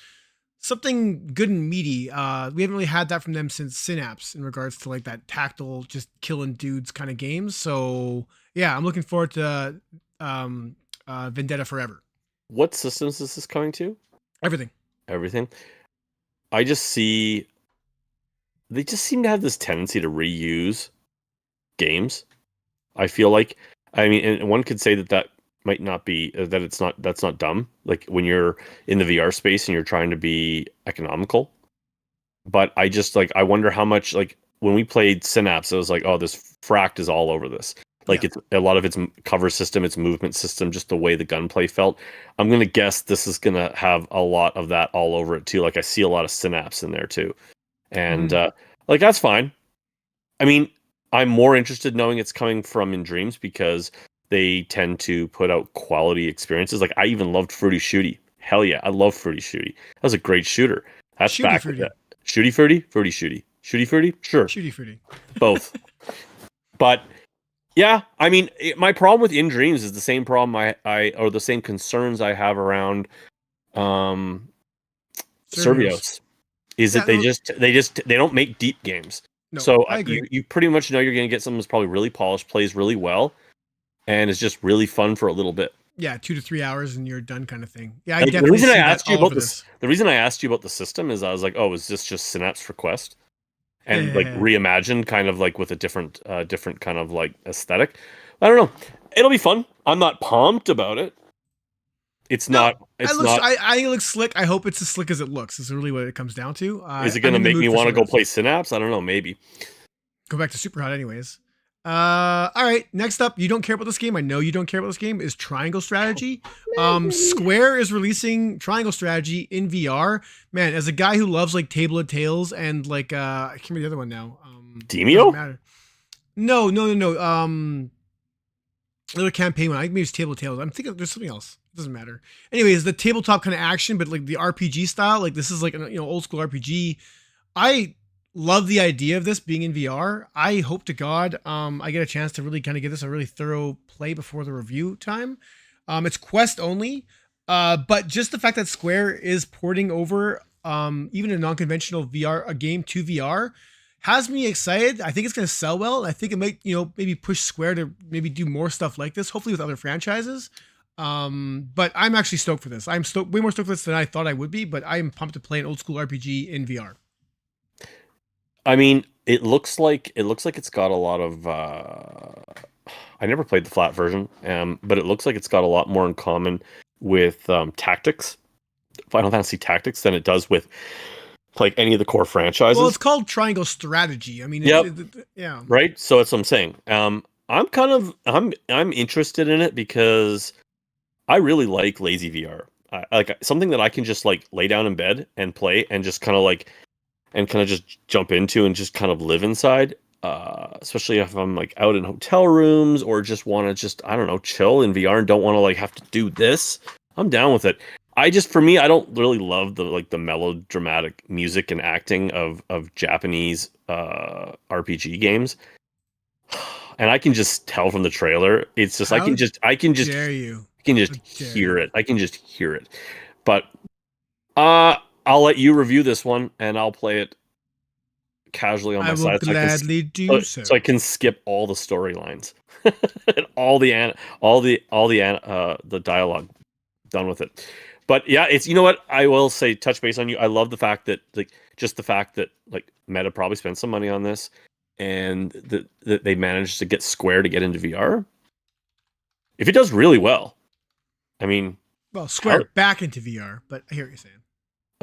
something good and meaty. We haven't really had that from them since Synapse in regards to like that tactile, just killing dudes kind of games. So yeah, I'm looking forward to Vendetta Forever. What systems is this coming to? Everything. Everything. I just see they just seem to have this tendency to reuse games. I feel like, I mean, and one could say that might not be that's not dumb. Like when you're in the VR space and you're trying to be economical. But I just I wonder how much like when we played Synapse, it was like, oh, this Fract is all over this. Like it's a lot of its cover system, its movement system, just the way the gunplay felt. I'm gonna guess this is gonna have a lot of that all over it too. Like I see a lot of Synapse in there too, and like that's fine. I mean, I'm more interested knowing it's coming from In Dreams because they tend to put out quality experiences. Like I even loved Fruity Shooty. Hell yeah, I love Fruity Shooty. That was a great shooter. That's Shooty back Fruity. with that. Shooty Fruity? Fruity Shooty. Shooty Fruity? Sure. Shooty Fruity. Both. But yeah, I mean, my problem with In Dreams is the same problem or the same concerns I have around Survios. Is that they don't make deep games. No, so I agree. You pretty much know you're going to get something that's probably really polished, plays really well, and is just really fun for a little bit. Yeah, 2 to 3 hours and you're done, kind of thing. Yeah, I like, definitely see that all over this. The reason I asked you about the system is I was like, oh, is this just Synapse for Quest? And like reimagined, kind of like with a different kind of like aesthetic. I don't know. It'll be fun. I'm not pumped about it. It's not. I think it looks slick. I hope it's as slick as it looks. Is really what it comes down to. Is it going to make me want to go play Synapse? I don't know. Maybe. Go back to Superhot, anyways. All right. Next up, you don't care about this game. I know you don't care about this game. Is Triangle Strategy. Square is releasing Triangle Strategy in VR. Man, as a guy who loves like Table of Tales and like I can't remember the other one now. Demio? No. Another campaign one. I think maybe it's Table of Tales. I'm thinking there's something else. It doesn't matter. Anyways, the tabletop kind of action, but like the RPG style. Like this is like an old school RPG. I love the idea of this being in VR. I hope to God I get a chance to really kind of give this a really thorough play before the review time. It's Quest only, but just the fact that Square is porting over even a non-conventional VR game to VR has me excited. I think it's going to sell well. I think it might maybe push Square to maybe do more stuff like this, hopefully with other franchises. But I'm actually stoked for this. I'm way more stoked for this than I thought I would be, but I'm pumped to play an old school RPG in VR. I mean, it looks like it's got a lot of. I never played the flat version, but it looks like it's got a lot more in common with Tactics, Final Fantasy Tactics, than it does with like any of the core franchises. Well, it's called Triangle Strategy. I mean, yeah, right. So that's what I'm saying. I'm interested in it because I really like lazy VR. I like something that I can just like lay down in bed and play and just kind of just jump into and just kind of live inside. Especially if I'm like out in hotel rooms or just want to I don't know, chill in VR and don't want to like have to do this. I'm down with it. For me, I don't really love the melodramatic music and acting of Japanese RPG games. And I can just tell from the trailer. It's just I can just dare you. I can just hear it. I can just hear it. But I'll let you review this one, and I'll play it casually on my I will side, gladly do so. so I can skip all the storylines and all the dialogue. Done with it. But yeah, it's, you know what, I will say, touch base on you. I love the fact that, like, just the fact that, like, Meta probably spent some money on this, and that they managed to get Square to get into VR. If it does really well, I mean, Well, hell, Square back into VR, but I hear what you're saying.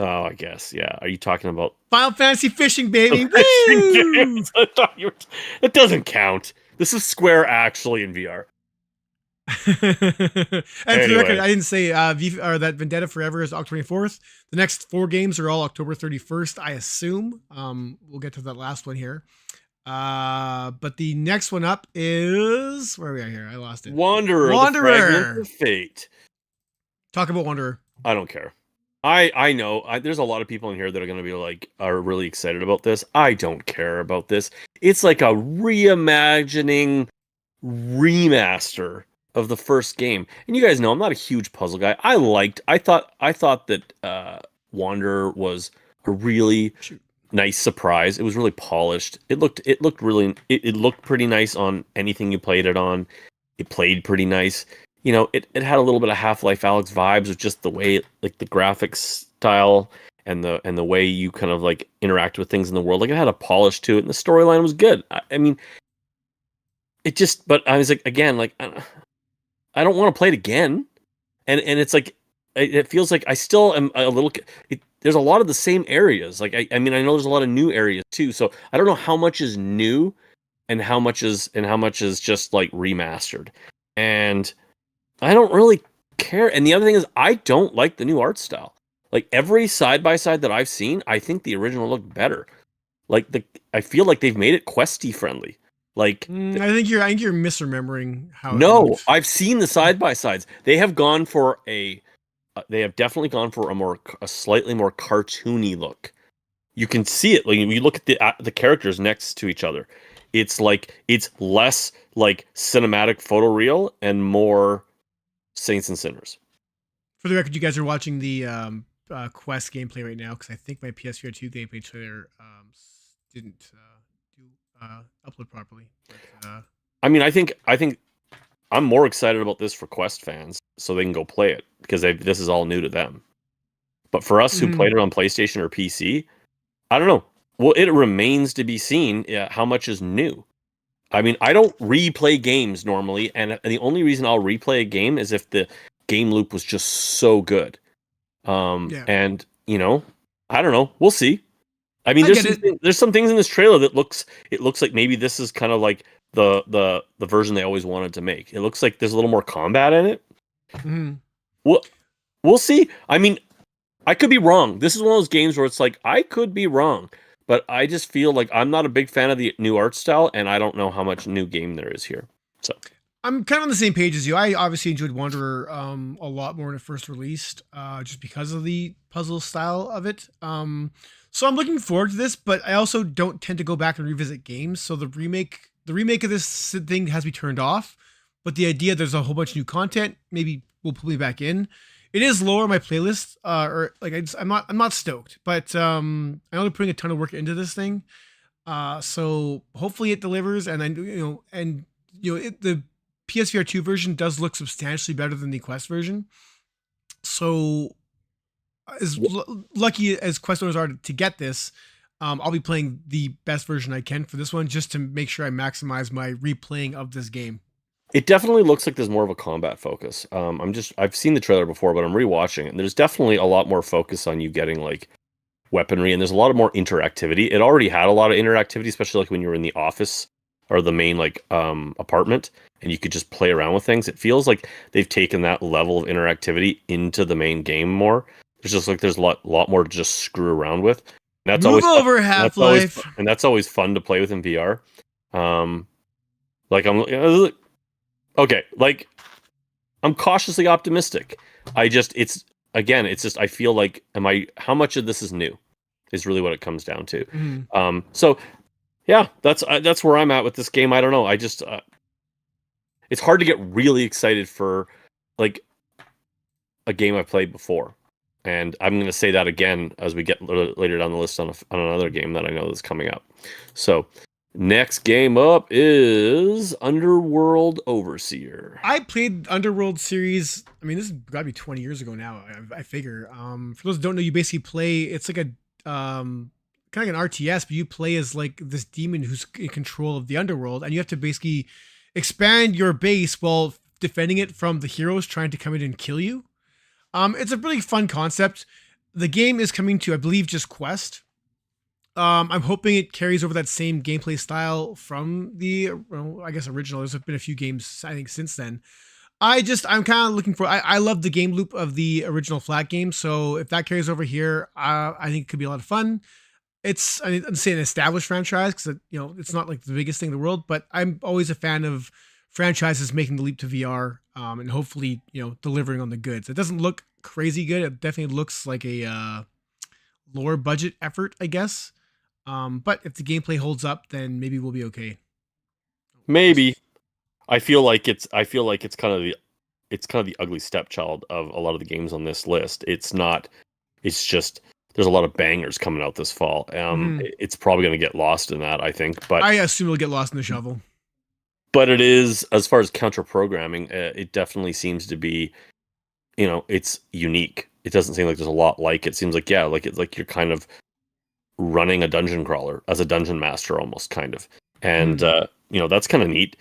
oh, I guess, yeah. Are you talking about Final Fantasy fishing, baby. fishing Woo! games? I thought you were. It doesn't count. This is Square actually in VR. And for the record, Anyway, I didn't say that Vendetta Forever is October 24th. The next 4 games are all October 31st, I assume. We'll get to that last one here. But the next one up is, where are we at here? I lost it. Wanderer, the Fragments of Fate. Talk about Wanderer. I don't care. I know there's a lot of people in here that are going to be like, are really excited about this. I don't care about this. It's like a reimagining remaster of the first game. And you guys know I'm not a huge puzzle guy. I thought that Wanderer was a really nice surprise. It was really polished. It looked pretty nice on anything you played it on. It played pretty nice. You know, it had a little bit of Half-Life Alyx vibes with just the way, like, the graphics style and the way you kind of, like, interact with things in the world. Like, it had a polish to it, and the storyline was good. I mean, it just, but I was like, again, like, I don't want to play it again. And it's like, it feels like I still am a little, there's a lot of the same areas. Like, I mean, I know there's a lot of new areas too. So I don't know how much is new and how much is just, like, remastered. And I don't really care. And the other thing is, I don't like the new art style. Like, every side-by-side that I've seen, I think the original looked better. Like, I feel like they've made it questy friendly. Like, I think you're misremembering how it no, looked. I've seen the side-by-sides. They have gone for they have definitely gone for a slightly more cartoony look. You can see it. Like, when you look at the characters next to each other, it's like, it's less like cinematic photoreal and more Saints and Sinners. For the record, you guys are watching the Quest gameplay right now, because I think my PSVR2 gameplay trailer didn't do upload properly. But, I mean, I think I'm more excited about this for Quest fans, so they can go play it, because this is all new to them. But for us who played it on PlayStation or PC, I don't know. Well, it remains to be seen how much is new. I mean, I don't replay games normally, and the only reason I'll replay a game is if the game loop was just so good. yeah. And, you know, I don't know. We'll see. I mean, I there's some things in this trailer that looks like maybe this is kind of like the version they always wanted to make. It looks like there's a little more combat in it. Mm-hmm. We'll see. I mean, I could be wrong. This is one of those games where it's like, I could be wrong. But I just feel like I'm not a big fan of the new art style, and I don't know how much new game there is here. So I'm kind of on the same page as you. I obviously enjoyed Wanderer a lot more when it first released, just because of the puzzle style of it. So I'm looking forward to this, but I also don't tend to go back and revisit games. So the remake of this thing has me turned off. But the idea there's a whole bunch of new content maybe will pull me back in. It is lower on my playlist, or like I'm not stoked, but I know they're putting a ton of work into this thing. So hopefully it delivers, and the PSVR2 version does look substantially better than the Quest version. So as lucky as Quest owners are to get this, I'll be playing the best version I can for this one, just to make sure I maximize my replaying of this game. it definitely looks like there's more of a combat focus. I've seen the trailer before, but I'm rewatching it, and there's definitely a lot more focus on you getting, like, weaponry, and there's a lot of more interactivity. It already had a lot of interactivity, especially like when you were in the office or the main, like, apartment, and you could just play around with things. It feels like they've taken that level of interactivity into the main game more. There's a lot more to just screw around with. And that's Move always over, fun. Half-Life. And that's always fun to play with in VR. Like, okay, like, I'm cautiously optimistic. I feel like, how much of this is new is really what it comes down to. So yeah, that's where I'm at with this game. I don't know. I just, it's hard to get really excited for, like, a game I've played before. And I'm going to say that again as we get later down the list on another game that I know is coming up. So, next game up is Underworld Overseer. I played Underworld series. I mean, this has got to be 20 years ago now. I figure. For those who don't know, you basically play. It's like a kind of like an RTS, but you play as like this demon who's in control of the underworld, and you have to basically expand your base while defending it from the heroes trying to come in and kill you. It's a really fun concept. The game is coming to, I believe, just Quest. I'm hoping it carries over that same gameplay style from the, well, I guess original. There's been a few games I think since then. I'm kind of looking for. I love the game loop of the original flat game. So if that carries over here, I think it could be a lot of fun. I'm saying an established franchise because it's not like the biggest thing in the world, but I'm always a fan of franchises making the leap to VR, and hopefully delivering on the goods. It doesn't look crazy good. It definitely looks like a lower budget effort, I guess. But if the gameplay holds up, then maybe we'll be okay. Maybe. I feel like it's kind of the ugly stepchild of a lot of the games on this list. It's not. It's just there's a lot of bangers coming out this fall. It's probably going to get lost in that, I think. But I assume it'll get lost in the shovel. But it is, as far as counter programming, it definitely seems to be, it's unique. It doesn't seem like there's a lot like it. It seems like, yeah, like it's like you're kind of running a dungeon crawler as a dungeon master almost, kind of. And that's kind of neat.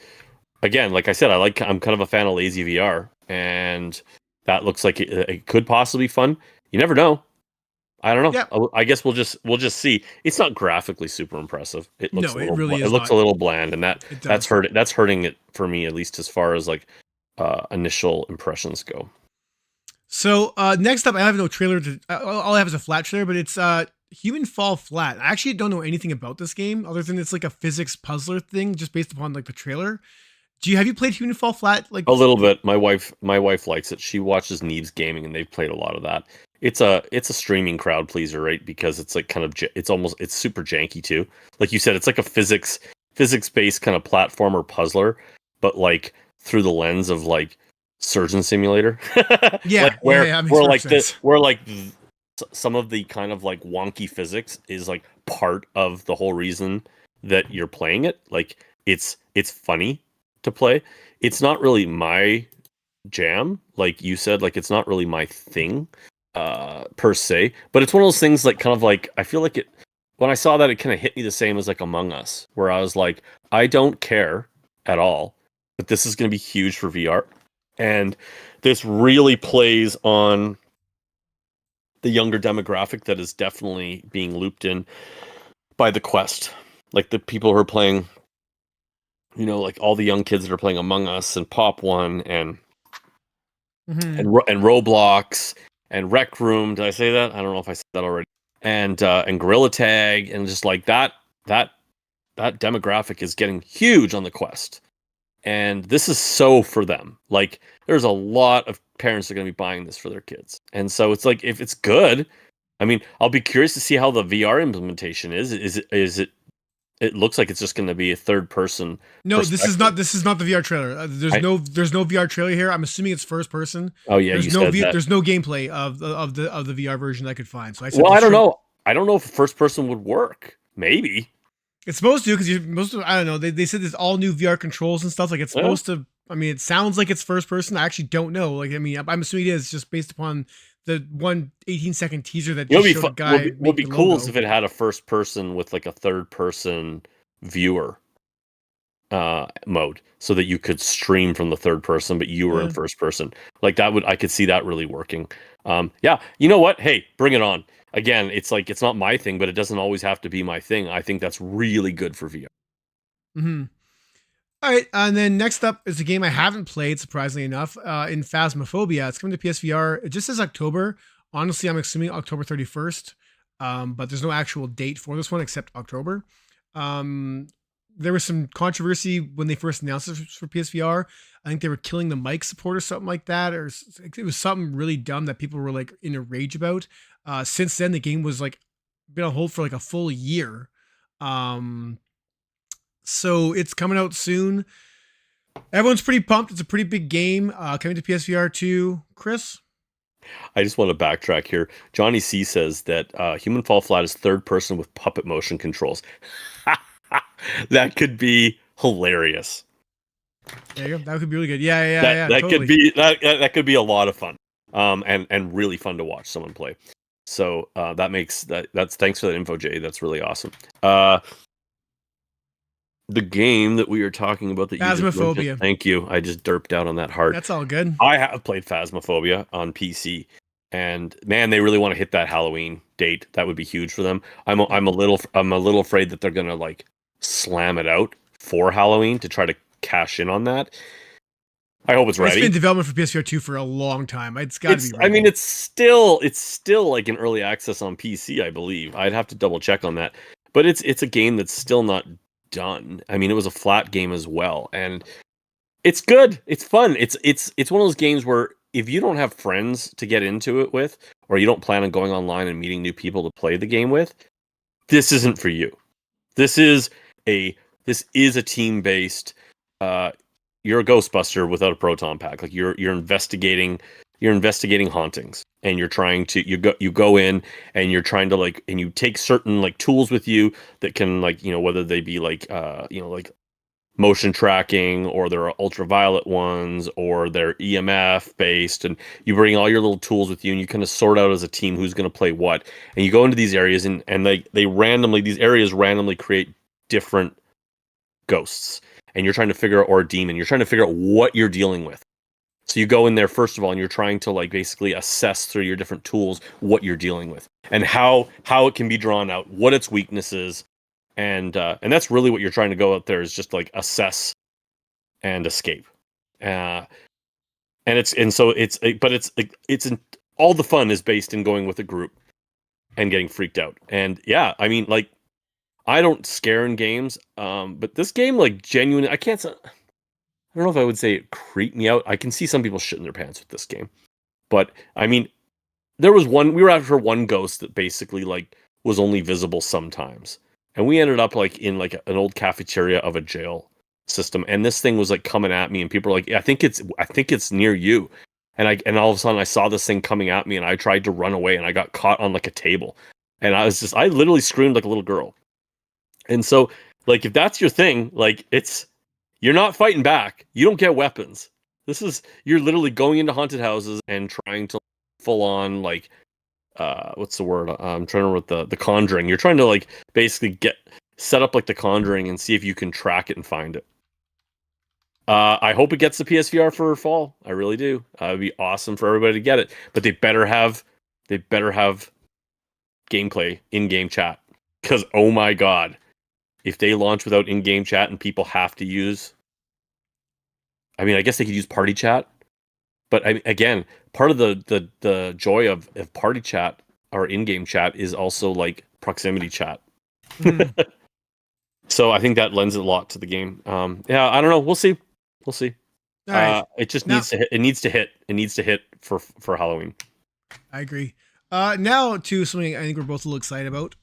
Again, like I said, I'm kind of a fan of lazy VR, and that looks like it could possibly be fun. You never know. I don't know. Yeah. I guess we'll just see. It's not graphically super impressive. It looks No, it really is it looks not. a little bland, and It that's does. hurting it for me, at least as far as like initial impressions go. So next up, I have no trailer. All I have is a flat trailer, but it's Human Fall Flat. I actually don't know anything about this game other than it's like a physics puzzler thing, just based upon like the trailer. Have you played Human Fall Flat? Like A little bit. My wife likes it. She watches Neves Gaming, and they've played a lot of that. It's a streaming crowd pleaser, right? Because it's like kind of it's super janky too. Like you said, it's like a physics based kind of platformer puzzler, but like through the lens of like Surgeon Simulator. Yeah, Like where yeah, makes where perfect like the sense. where like some of the kind of like wonky physics is like part of the whole reason that you're playing it. Like it's funny to play. It's not really my jam, like you said. Like it's not really my thing per se, but it's one of those things like kind of like I feel like it when I saw that, it kind of hit me the same as like Among Us, where I was like, I don't care at all, but this is going to be huge for VR, and this really plays on the younger demographic that is definitely being looped in by the Quest, like the people who are playing, like all the young kids that are playing Among Us and Pop One and Mm-hmm. and Roblox and Rec Room. Did I say that? I don't know if I said that already. And Gorilla Tag and just like that demographic is getting huge on the Quest. And this is so for them. Like there's a lot of parents that are going to be buying this for their kids. And so it's like if it's good, I mean, I'll be curious to see how the VR implementation is. It looks like it's just going to be a third person No, this is perspective. not. This is not the VR trailer. There's no VR trailer here. I'm assuming it's first person. Oh yeah, you said that. There's no gameplay of the VR version I could find. So I said Well, I this don't trailer. know. I don't know if first person would work. Maybe. It's supposed to because most of I don't know. They said there's all new VR controls and stuff. Like it's Yeah. supposed to. I mean, it sounds like it's first person. I actually don't know. Like I mean, I'm assuming it is just based upon the 18-second teaser that just showed a guy Would be making the cool is logo. if it had a first person with like a third person viewer mode, so that you could stream from the third person, but you were in Yeah. first person. Like I could see that really working. Yeah, you know what? Hey, bring it on. Again, it's like it's not my thing, but it doesn't always have to be my thing. I think that's really good for VR. Mm-hmm. All right, and then next up is a game I haven't played, surprisingly enough, in Phasmophobia. It's coming to PSVR. It just says October. Honestly, I'm assuming October 31st, but there's no actual date for this one except October. Um, there was some controversy when they first announced it for PSVR. I think they were killing the mic support or something like that, or it was something really dumb that people were like in a rage about. Since then, the game was like been on hold for like a full year. Um, so it's coming out soon. Everyone's pretty pumped. It's a pretty big game coming to PSVR 2. Chris? I just want to backtrack here. Johnny C says that Human Fall Flat is third person with puppet motion controls. That could be hilarious. There you go. That could be really good. Yeah, That that could totally. be that could be a lot of fun. And really fun to watch someone play. So that's thanks for that info, Jay. That's really awesome. The game that we are talking about that you just mentioned, Phasmophobia. thank you. I just derped out on that hard. That's all good. I have played Phasmophobia on PC, and man, they really want to hit that Halloween date. That would be huge for them. I'm a little afraid that they're gonna like slam it out for Halloween to try to cash in on that. I hope it's ready. It's been in development for PSVR2 for a long time. It's got to be ready. I mean, it's still like an early access on PC, I believe. I'd have to double check on that, but it's a game that's still not done. I mean, it was a flat game as well, and it's good. It's fun. It's one of those games where if you don't have friends to get into it with, or you don't plan on going online and meeting new people to play the game with, this isn't for you. This is a team-based. You're a Ghostbuster without a proton pack. Like you're investigating hauntings, and you're trying to you go in and you're trying to like, and you take certain like tools with you that can like, whether they be like like motion tracking, or there are ultraviolet ones, or they're EMF based, and you bring all your little tools with you, and you kind of sort out as a team who's going to play what, and you go into these areas, and these areas randomly create different ghosts, and you're trying to figure out, or a demon, you're trying to figure out what you're dealing with. So you go in there first of all, and you're trying to like basically assess through your different tools what you're dealing with, and how it can be drawn out, what its weaknesses, and that's really what you're trying to go out there, is just like assess and escape. But all the fun is based in going with a group and getting freaked out. And yeah, I mean, like, I don't scare in games, but this game, like, genuinely, I don't know if I would say it creeped me out. I can see some people shitting their pants with this game, but I mean, we were after one ghost that basically like was only visible sometimes, and we ended up like in like an old cafeteria of a jail system, and this thing was like coming at me, and people were like, I think it's near you, and all of a sudden I saw this thing coming at me, and I tried to run away, and I got caught on like a table, and I literally screamed like a little girl. And so, like, if that's your thing, like, you're not fighting back. You don't get weapons. You're literally going into haunted houses and trying to full on, like, what's the word? I'm trying to remember the Conjuring. You're trying to, like, basically set up like the Conjuring and see if you can track it and find it. I hope it gets the PSVR for fall. I really do. It'd be awesome for everybody to get it. But they better have gameplay, in-game chat. Because, oh my god, if they launch without in-game chat and people have to use, I mean, I guess they could use party chat, but again, part of the joy of party chat or in-game chat is also like proximity chat. So I think that lends a lot to the game. Yeah, I don't know. We'll see. Right. It just needs to hit for Halloween. I agree. Now to something I think we're both a little excited about.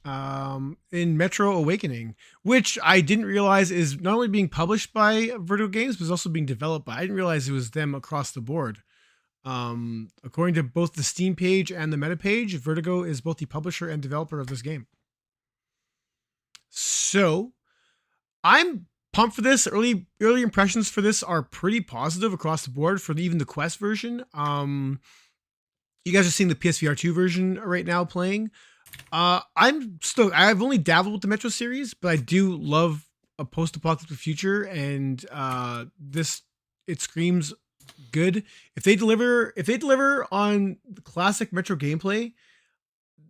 In Metro Awakening, which I didn't realize is not only being published by Vertigo Games, but is also being developed by. I didn't realize it was them across the board. According to both the Steam page and the Meta page, Vertigo is both the publisher and developer of this game. So I'm pumped for this. Early impressions for this are pretty positive across the board for even the Quest version. You guys are seeing the PSVR2 version right now playing. I'm stoked. I've only dabbled with the Metro series, but I do love a post-apocalyptic future, and it screams good. If they deliver on the classic Metro gameplay,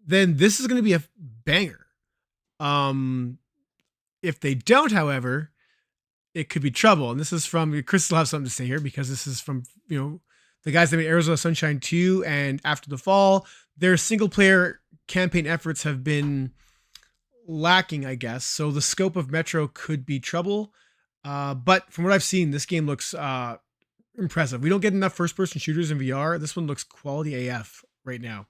then this is going to be a banger. If they don't, however, it could be trouble. And this is from Chris will have something to say here, because this is from the guys that made Arizona Sunshine 2 and After the Fall. Their single player campaign efforts have been lacking, I guess. So the scope of Metro could be trouble. But from what I've seen, this game looks impressive. We don't get enough first person shooters in VR. This one looks quality AF right now.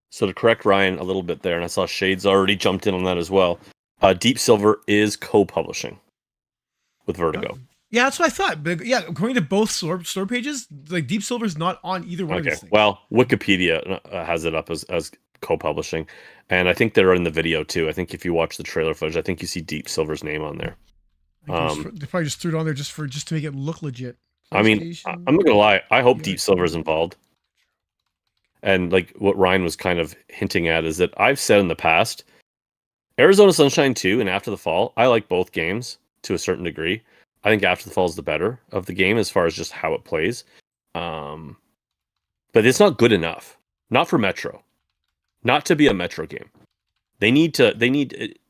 So to correct Ryan a little bit there, and I saw Shades already jumped in on that as well. Deep Silver is co-publishing with Vertigo. Yeah, that's what I thought. But yeah, according to both store pages, like Deep Silver's not on either one of Okay. these things. Well, Wikipedia has it up as co-publishing, and I think they're in the video too. I think if you watch the trailer footage, I think you see Deep Silver's name on there. I think they probably just threw it on there just to make it look legit. I mean, PlayStation I'm not gonna lie. I hope Deep VR2. Silver's involved. And like what Ryan was kind of hinting at is that I've said in the past, Arizona Sunshine 2 and After the Fall, I like both games to a certain degree. I think After the Fall is the better of the game as far as just how it plays. Um, but it's not good enough. Not for Metro. Not to be a Metro game.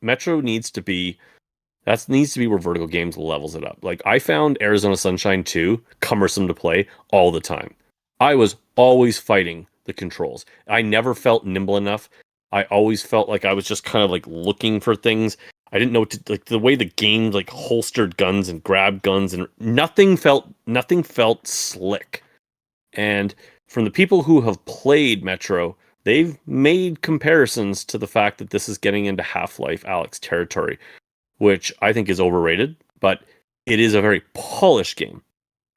Metro needs to be that needs to be where Vertigo Games levels it up. Like I found Arizona Sunshine 2 cumbersome to play all the time. I was always fighting the controls. I never felt nimble enough. I always felt like I was just kind of like looking for things. I didn't know what to, like the way the game like holstered guns and grabbed guns and nothing felt slick. And from the people who have played Metro, they've made comparisons to the fact that this is getting into Half-Life Alyx territory, which I think is overrated, but it is a very polished game.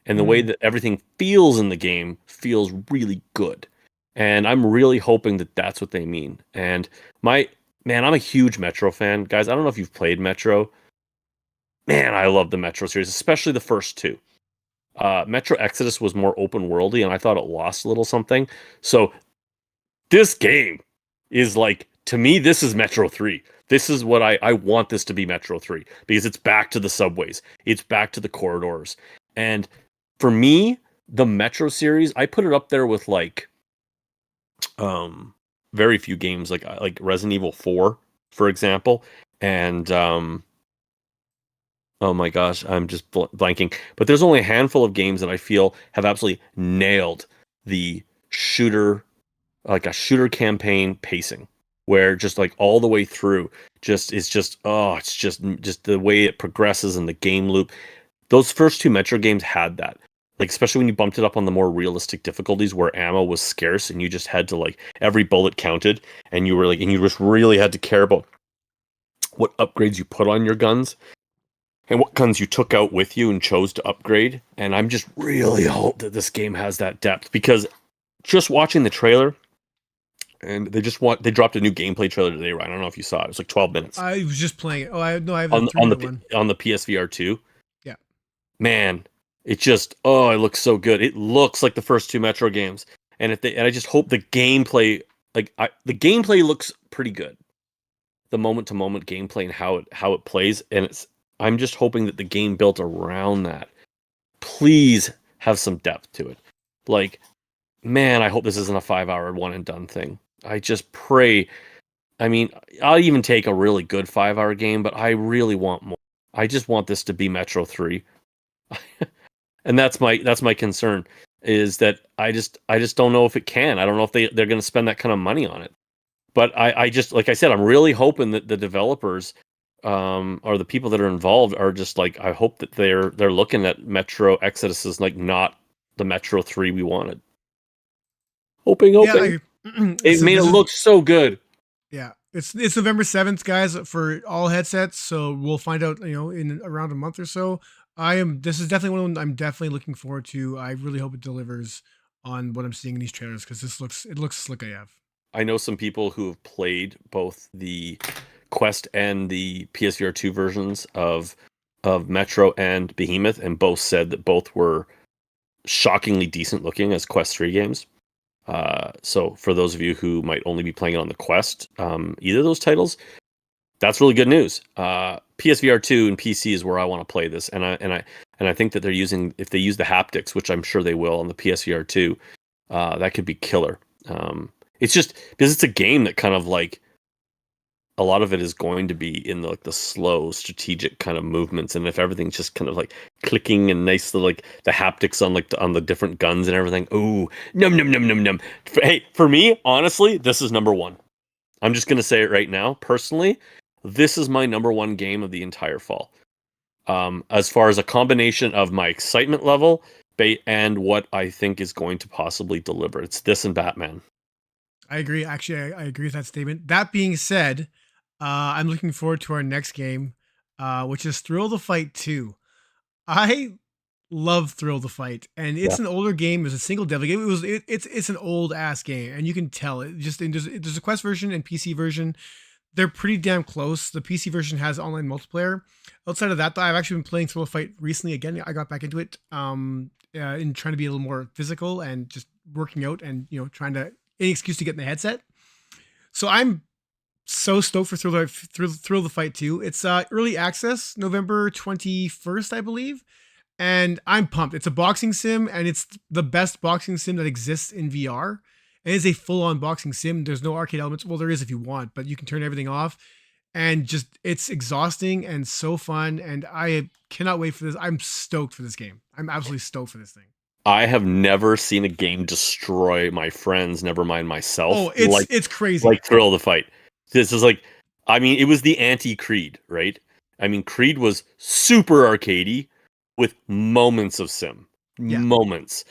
And the way that everything feels in the game feels really good. And I'm really hoping that that's what they mean. And I'm a huge Metro fan. Guys, I don't know if you've played Metro. Man, I love the Metro series, especially the first two. Metro Exodus was more open worldy, and I thought it lost a little something. So this game is like, to me, this is Metro 3. This is what I want this to be, Metro 3, because it's back to the subways. It's back to the corridors. And for me, the Metro series, I put it up there with like very few games like Resident Evil 4, for example. And oh my gosh, I'm just blanking. But there's only a handful of games that I feel have absolutely nailed the shooter, like a shooter campaign pacing, where just like all the way through, it's just the way it progresses in the game loop. Those first two Metro games had that. Like especially when you bumped it up on the more realistic difficulties where ammo was scarce and you just had to like every bullet counted and you just really had to care about what upgrades you put on your guns and what guns you took out with you and chose to upgrade. And I'm just really hope that this game has that depth, because just watching the trailer, and they dropped a new gameplay trailer today, right? I don't know if you saw it. It was like 12 minutes I was just playing it. Oh, I have the on 3-minute one. the PSVR2. Yeah. Man, it looks so good. It looks like the first two Metro games. And I just hope the gameplay, the gameplay looks pretty good. The moment to moment gameplay and how it plays, and I'm just hoping that the game built around that, please have some depth to it. Like, man, I hope this isn't a 5-hour one and done thing. I just pray. I mean, I'll even take a really good 5-hour game, but I really want more. I just want this to be Metro 3. And that's my concern, is that I just don't know if it can. I don't know if they're going to spend that kind of money on it. But I just, like I said, I'm really hoping that the developers or the people that are involved are just like, I hope that they're looking at Metro Exodus as like not the Metro 3 we wanted. Hoping. Yeah, It made it look so good. Yeah, it's November 7th, guys, for all headsets. So we'll find out, in around a month or so. This is definitely one I'm definitely looking forward to. I really hope it delivers on what I'm seeing in these trailers, because it looks slick AF. I know some people who have played both the Quest and the PSVR2 versions of Metro and Behemoth, and both said that both were shockingly decent looking as Quest 3 games. So for those of you who might only be playing it on the Quest, either of those titles, that's really good news. PSVR2 and PC is where I want to play this, and I think that if they use the haptics, which I'm sure they will on the PSVR2, that could be killer. It's just because it's a game that kind of like a lot of it is going to be in the slow strategic kind of movements, and if everything's just kind of like clicking and nice, like the haptics on the different guns and everything. Ooh, num num num num num. Hey, for me, honestly, this is number one. I'm just gonna say it right now. Personally, this is my number one game of the entire fall. As far as a combination of my excitement level and what I think is going to possibly deliver, it's this and Batman. I agree. Actually, I agree with that statement. That being said, I'm looking forward to our next game, which is Thrill the Fight 2. I love Thrill the Fight, and Yeah. it's an older game. It's a single devil game. It's an old ass game, and you can tell it. Just and there's a Quest version and PC version. They're pretty damn close. The PC version has online multiplayer. Outside of that, though, I've actually been playing Thrill the Fight recently. Again, I got back into it in trying to be a little more physical and just working out and trying to any excuse to get in the headset. So I'm so stoked for Thrill the Fight 2. It's early access, November 21st, I believe. And I'm pumped. It's a boxing sim, and it's the best boxing sim that exists in VR. And it's a full-on boxing sim. There's no arcade elements. Well, there is if you want, but you can turn everything off. And just it's exhausting and so fun. And I cannot wait for this. I'm stoked for this game. I'm absolutely stoked for this thing. I have never seen a game destroy my friends, never mind myself. Oh, it's crazy. Like Thrill the Fight. This is like, I mean, it was the anti-Creed, right? I mean, Creed was super arcadey with moments of sim. Yeah. Moments.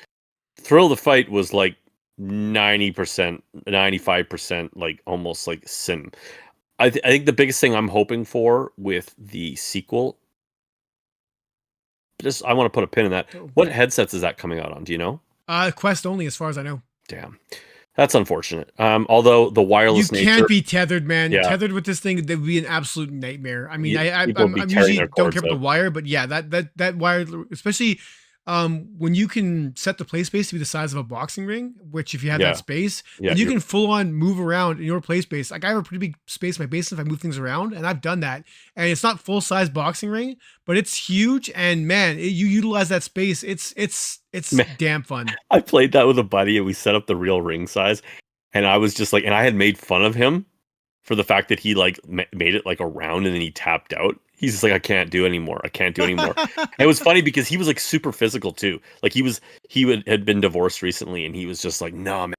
Thrill the Fight was like 90%, 95%, like almost like sim. I think the biggest thing I'm hoping for with the sequel, just I want to put a pin in that. What headsets is that coming out on? Do you know? Quest only, as far as I know. Damn, that's unfortunate. Although the wireless you can't be tethered, man. Yeah. Tethered with this thing, that would be an absolute nightmare. I mean, I'm tearing usually their don't cords care about the out. wire, but yeah, that wire, especially when you can set the play space to be the size of a boxing ring, which if you have Yeah. that space, Yeah, and you can full on move around in your play space. Like I have a pretty big space in my basement if I move things around, and I've done that. And it's not full size boxing ring, but it's huge. And man, you utilize that space. It's damn fun. I played that with a buddy, and we set up the real ring size, and I was just like, and I had made fun of him for the fact that he like made it like a round and then he tapped out. He's just like, I can't do anymore. I can't do anymore. And it was funny because he was like super physical too. Like had been divorced recently, and he was just like, no, man.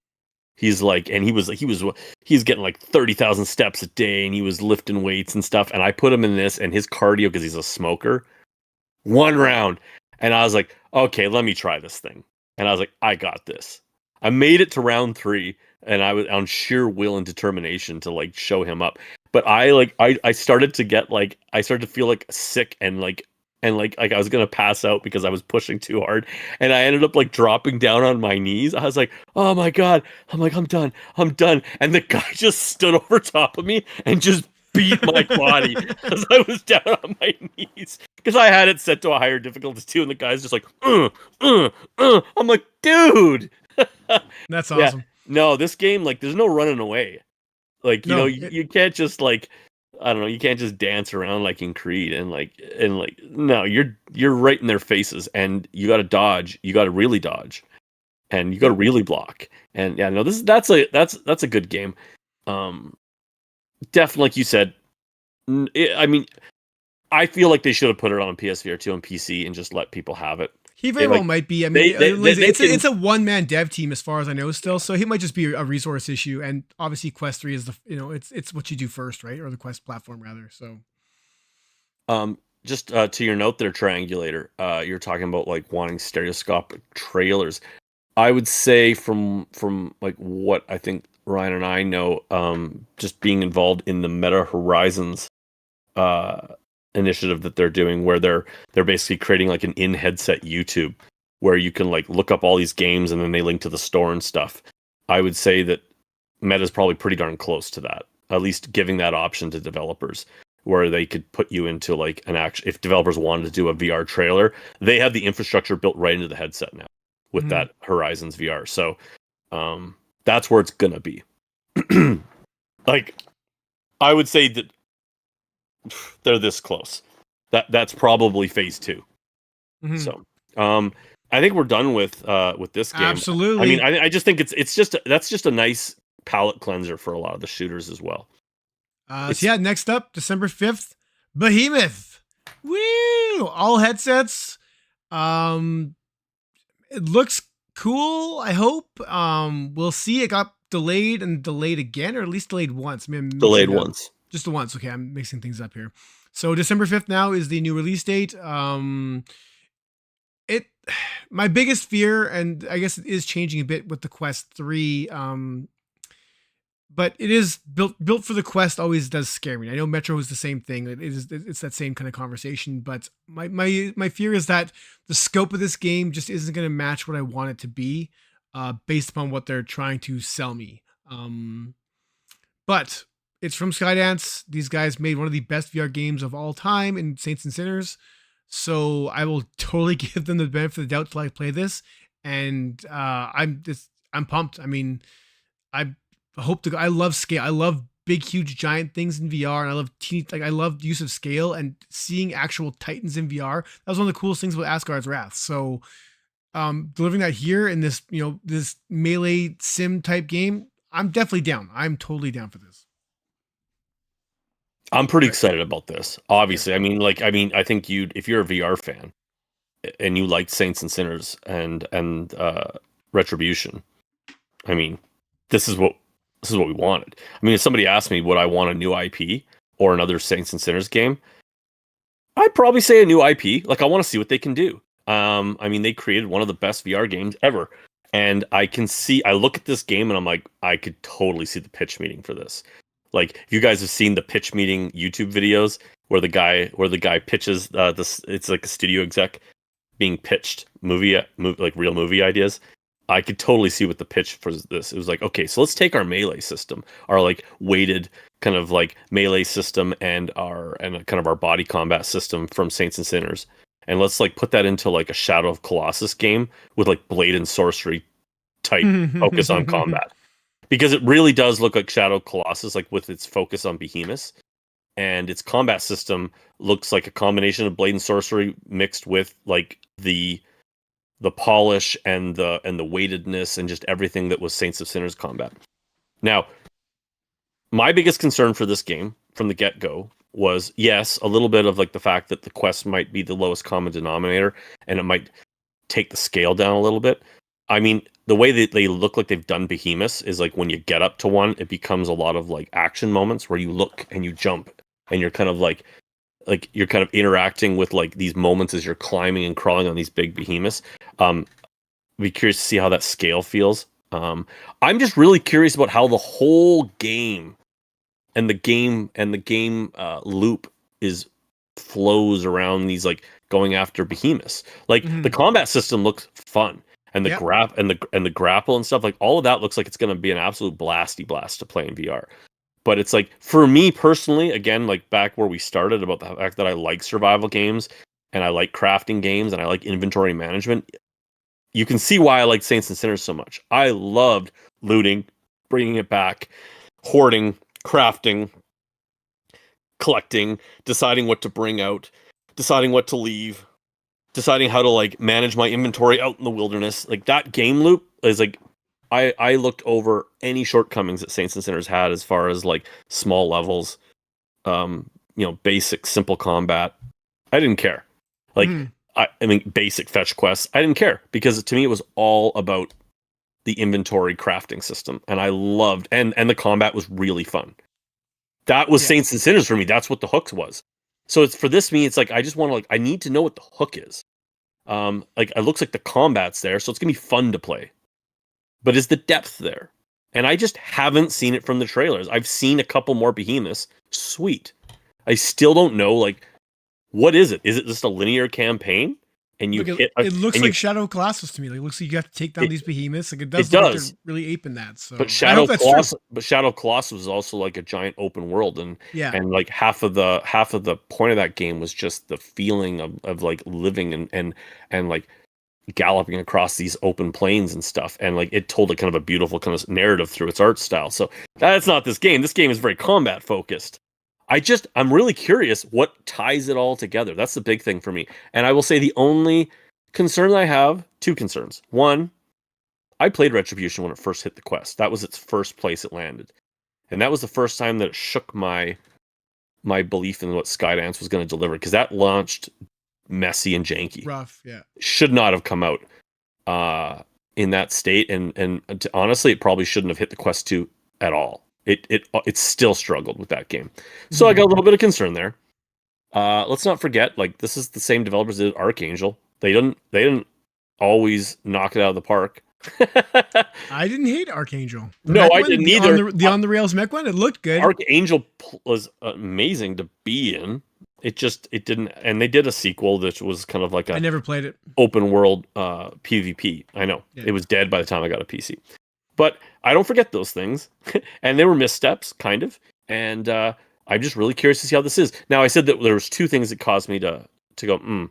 He's like, and he's getting like 30,000 steps a day, and he was lifting weights and stuff. And I put him in this, and his cardio, because he's a smoker, one round. And I was like, okay, let me try this thing. And I was like, I got this. I made it to round 3, and I was on sheer will and determination to like show him up. But I started to get like, I started to feel like sick and like I was gonna pass out because I was pushing too hard, and I ended up like dropping down on my knees. I was like, oh my god, I'm done, and the guy just stood over top of me and just beat my body as I was down on my knees because I had it set to a higher difficulty too, and the guy's just like, I'm like, dude. That's awesome. Yeah. No, this game, like, there's no running away. Like, you can't just like, I don't know, you can't just dance around like in Creed and no, you're right in their faces, and you got to dodge. You got to really dodge, and you got to really block. And yeah, no, that's a good game. Definitely, like you said, I mean, I feel like they should have put it on PSVR2 and PC and just let people have it. He very well might be. I mean, it's a one-man dev team as far as I know still, so he might just be a resource issue. And obviously, Quest 3 is it's what you do first, right? Or the Quest platform rather. So, just to your note there, Triangulator, you're talking about like wanting stereoscopic trailers. I would say from like what I think Ryan and I know, just being involved in the Meta Horizons initiative that they're doing, where they're basically creating like an in-headset YouTube where you can like look up all these games and then they link to the store and stuff. I would say that Meta's probably pretty darn close to that, at least giving that option to developers where they could put you into like an action. If developers wanted to do a VR trailer, they have the infrastructure built right into the headset now with that Horizons VR. So that's where it's gonna be. Like, I would say that they're this close. That's probably phase 2. So, I think we're done with this game. Absolutely. I mean, I just think that's just a nice palate cleanser for a lot of the shooters as well. So yeah, next up, December 5th, Behemoth. Woo! All headsets. It looks cool, I hope. We'll see. It got delayed and delayed again, or at least delayed once. Delayed once. Just the once. Okay, I'm mixing things up here. So December 5th now is the new release date. My biggest fear, and I guess it is changing a bit with the Quest 3, but it is built for the Quest. Always does scare me. I know Metro is the same thing. It's that same kind of conversation. But my fear is that the scope of this game just isn't going to match what I want it to be, based upon what they're trying to sell me. But it's from Skydance. These guys made one of the best VR games of all time in Saints and Sinners. So I will totally give them the benefit of the doubt till I play this. And I'm pumped. I mean, I hope to. I love scale. I love big, huge, giant things in VR, and I love I love the use of scale and seeing actual titans in VR. That was one of the coolest things about Asgard's Wrath. So, delivering that here in this, this melee sim type game, I'm definitely down. I'm totally down for this. I'm pretty excited about this. Obviously, I mean, I think if you're a VR fan and you like Saints and Sinners and Retribution, I mean, this is what we wanted. I mean, if somebody asked me would I want a new IP or another Saints and Sinners game, I'd probably say a new IP. Like, I want to see what they can do. I mean, they created one of the best VR games ever, and I look at this game and I'm like, I could totally see the pitch meeting for this. Like, if you guys have seen the pitch meeting YouTube videos where the guy pitches this, it's like a studio exec being pitched like real movie ideas. I could totally see what the pitch for this. It was like, okay, so let's take our melee system, our like weighted kind of like melee system, and kind of our body combat system from Saints and Sinners, and let's like put that into like a Shadow of Colossus game with like blade and sorcery type focus on combat. Because it really does look like Shadow of Colossus, like with its focus on behemoths, and its combat system looks like a combination of blade and sorcery mixed with like the polish and the weightedness and just everything that was Saints of Sinners combat. Now, my biggest concern for this game from the get-go was, yes, a little bit of like the fact that the quest might be the lowest common denominator and it might take the scale down a little bit. I mean, the way that they look like they've done behemoths is like when you get up to one, it becomes a lot of like action moments where you look and you jump and you're kind of like you're kind of interacting with like these moments as you're climbing and crawling on these big behemoths. Be curious to see how that scale feels. I'm just really curious about how the whole game and the game loop flows around these like going after behemoths. Like the combat system looks fun. And the the grapple and stuff, like all of that looks like it's going to be an absolute blasty blast to play in VR. But it's like, for me personally, again, like back where we started about the fact that I like survival games and I like crafting games and I like inventory management, you can see why I like Saints and Sinners so much. I loved looting, bringing it back, hoarding, crafting, collecting, deciding what to bring out, deciding what to leave, deciding how to like manage my inventory out in the wilderness. Like that game loop is like, I looked over any shortcomings that Saints and Sinners had as far as like small levels, basic simple combat. I didn't care. Like I mean basic fetch quests. I didn't care because to me it was all about the inventory crafting system, and I loved and the combat was really fun. That was Saints and Sinners for me. That's what the hooks was. So it's for this me. It's like I just want to I need to know what the hook is. Like it looks like the combat's there, so it's gonna be fun to play. But is the depth there? And I just haven't seen it from the trailers. I've seen a couple more behemoths. Sweet. I still don't know, like, what is it? Is it just a linear campaign? And you hit... It looks like Shadow of Colossus to me. Like, it looks like you have to take down these behemoths. Like, it does look like they're really aping that. So. But Shadow of Colossus was also like a giant open world. And like half of the point of that game was just the feeling of like living and like galloping across these open plains and stuff, and like it told a kind of a beautiful kind of narrative through its art style. So that's not this game. This game is very combat focused. I'm really curious what ties it all together. That's the big thing for me. And I will say the only concern I have, two concerns. One, I played Retribution when it first hit the Quest. That was its first place it landed, and that was the first time that it shook my belief in what Skydance was going to deliver, because that launched messy and janky. Rough, yeah. Should not have come out in that state, and honestly, it probably shouldn't have hit the Quest 2 at all. It still struggled with that game. So I got a little bit of concern there. Let's not forget, like, this is the same developers that did Archangel. They didn't always knock it out of the park. I didn't hate Archangel. The No, mech I one, didn't either. the on the rails mech one, it looked good. Archangel was amazing to be in. It didn't, and they did a sequel that was kind of like I a never played it. open world PvP. I know Yeah. it was dead by the time I got a PC, but I don't forget those things, and they were missteps, kind of. And I'm just really curious to see how this is. Now, I said that there was two things that caused me to go.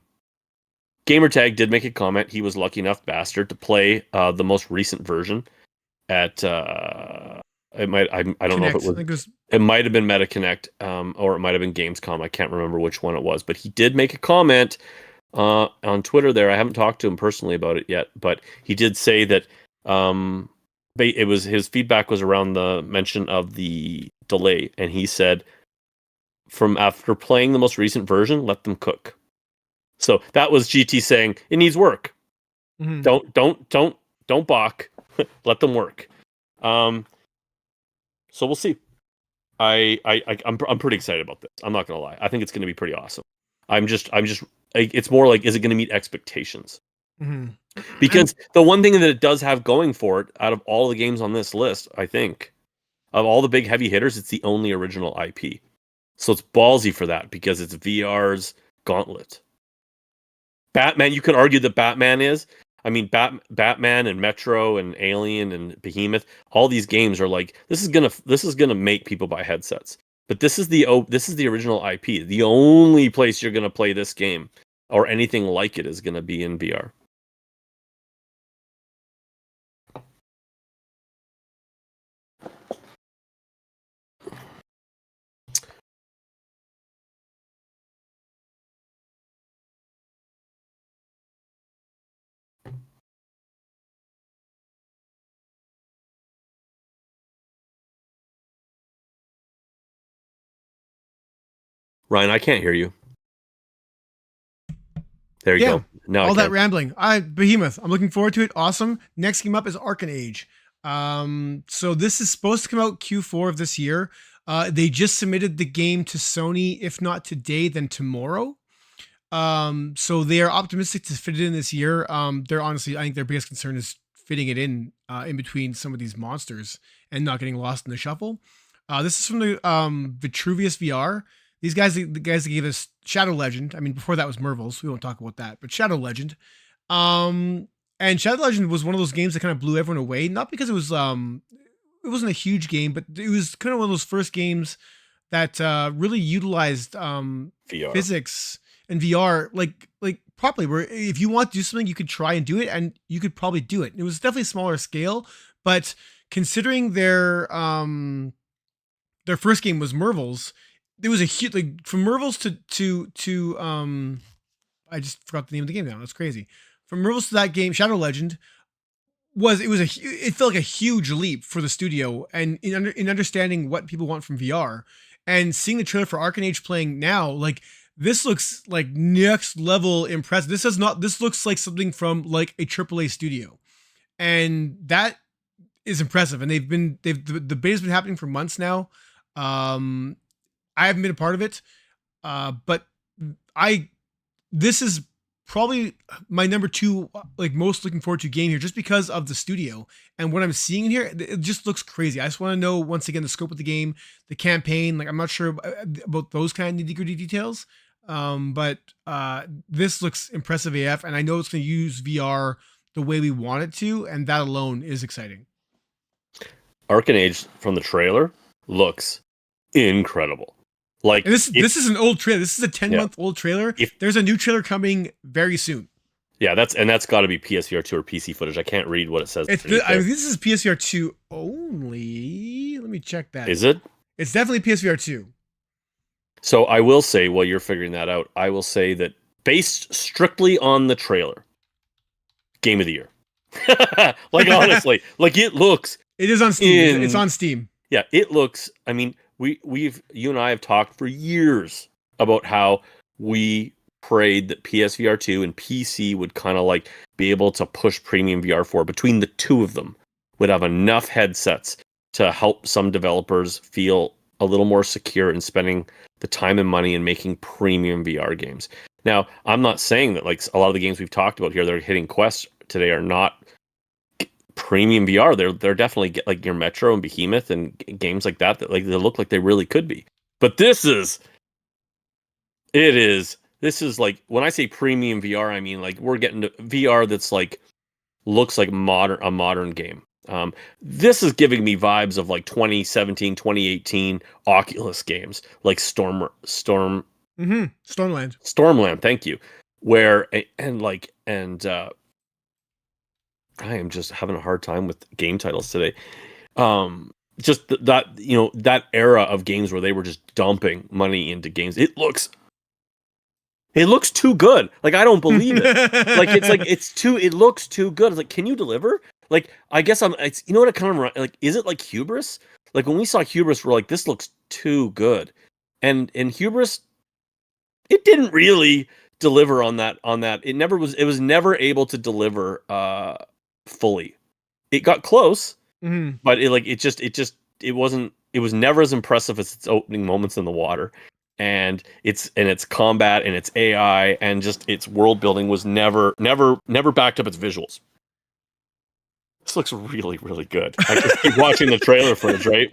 Gamertag did make a comment. He was lucky enough, bastard, to play the most recent version at it might I don't know if Connect. it I was think it was. it might have been MetaConnect, or it might have been Gamescom. I can't remember which one it was, but he did make a comment on Twitter there. I haven't talked to him personally about it yet, but he did say that it was his feedback was around the mention of the delay, and he said from after playing the most recent version, let them cook. So that was GT saying it needs work. Mhm. Don't balk. Let them work. So we'll see. I'm pretty excited about this. I'm not gonna lie. I think it's gonna be pretty awesome. It's more like, is it gonna meet expectations? Mhm. Because the one thing that it does have going for it, out of all the games on this list, I think, of all the big heavy hitters, it's the only original IP. So it's ballsy for that because it's VR's gauntlet. Batman, you could argue that Batman is. I mean, Batman and Metro and Alien and Behemoth, all these games are like, this is gonna make people buy headsets. But this is the original IP. The only place you're gonna play this game or anything like it is gonna be in VR. Ryan, I can't hear you. There you Yeah, go. Now I all that can. rambling. Behemoth. I'm looking forward to it. Awesome. Next game up is Arcan Age. So this is supposed to come out Q4 of this year. They just submitted the game to Sony, if not today, then tomorrow. So they are optimistic to fit it in this year. They're honestly, I think their biggest concern is fitting it in between some of these monsters and not getting lost in the shuffle. This is from the Vitruvius VR. These guys, the guys that gave us Shadow Legend. I mean, before that was Mervils. We won't talk about that, but Shadow Legend. Um, and Shadow Legend was one of those games that kind of blew everyone away. Not because it wasn't a huge game, but it was kind of one of those first games that really utilized VR. physics and VR like properly. Where if you want to do something, you could try and do it, and you could probably do it. It was definitely smaller scale, but considering their first game was Mervils, there was a huge like from Mervils to I just forgot the name of the game now. That's crazy. From Mervils to that game, Shadow Legend it felt like a huge leap for the studio and in understanding what people want from VR and seeing the trailer for Arcan Age playing now, like this looks like next level impressive. This looks like something from like a AAA studio, and that is impressive. And the beta's been happening for months now. Um, I haven't been a part of it, but I this is probably my number two like most looking forward to game here just because of the studio and what I'm seeing in here. It just looks crazy. I just want to know once again the scope of the game, the campaign. Like I'm not sure about those kind of nitty-gritty details, but this looks impressive AF, and I know it's going to use VR the way we want it to, and that alone is exciting. Arcan Age from the trailer looks incredible. Like, And this is an old trailer. This is a 10-month old trailer. If There's a new trailer coming very soon. yeah, that's got to be PSVR2 or PC footage. I can't read what it says. This is PSVR 2 only. Let me check that. Is it? It's definitely PSVR 2. So I will say, while you're figuring that out, I will say that based strictly on the trailer, game of the year. Like honestly, like it looks. It is on Steam. It's on Steam. Yeah, it looks. I mean, you and I have talked for years about how we prayed that PSVR 2 and PC would kind of like be able to push premium VR4 between the two of them, would have enough headsets to help some developers feel a little more secure in spending the time and money in making premium VR games. Now, I'm not saying that like a lot of the games we've talked about here that are hitting Quest today are not premium VR. They're definitely like your Metro and Behemoth and games like that like they look like they really could be. But this is like when I say premium VR, I mean like we're getting to VR that's like looks like a modern game. This is giving me vibes of like 2017, 2018 Oculus games, like Stormland. Stormland. Thank you. Where and I am just having a hard time with game titles today. Just that that era of games where they were just dumping money into games. It looks too good. Like I don't believe it. Like it looks too good. It's like, can you deliver? Like I guess it's you know what it kind of like is it like Hubris? Like when we saw Hubris, we're like, this looks too good. And Hubris, it didn't really deliver on that. It was never able to deliver fully. It got close, but it was never as impressive as its opening moments in the water. And its combat and its AI and just its world building was never backed up its visuals. This looks really, really good. I just keep watching the trailer footage, right?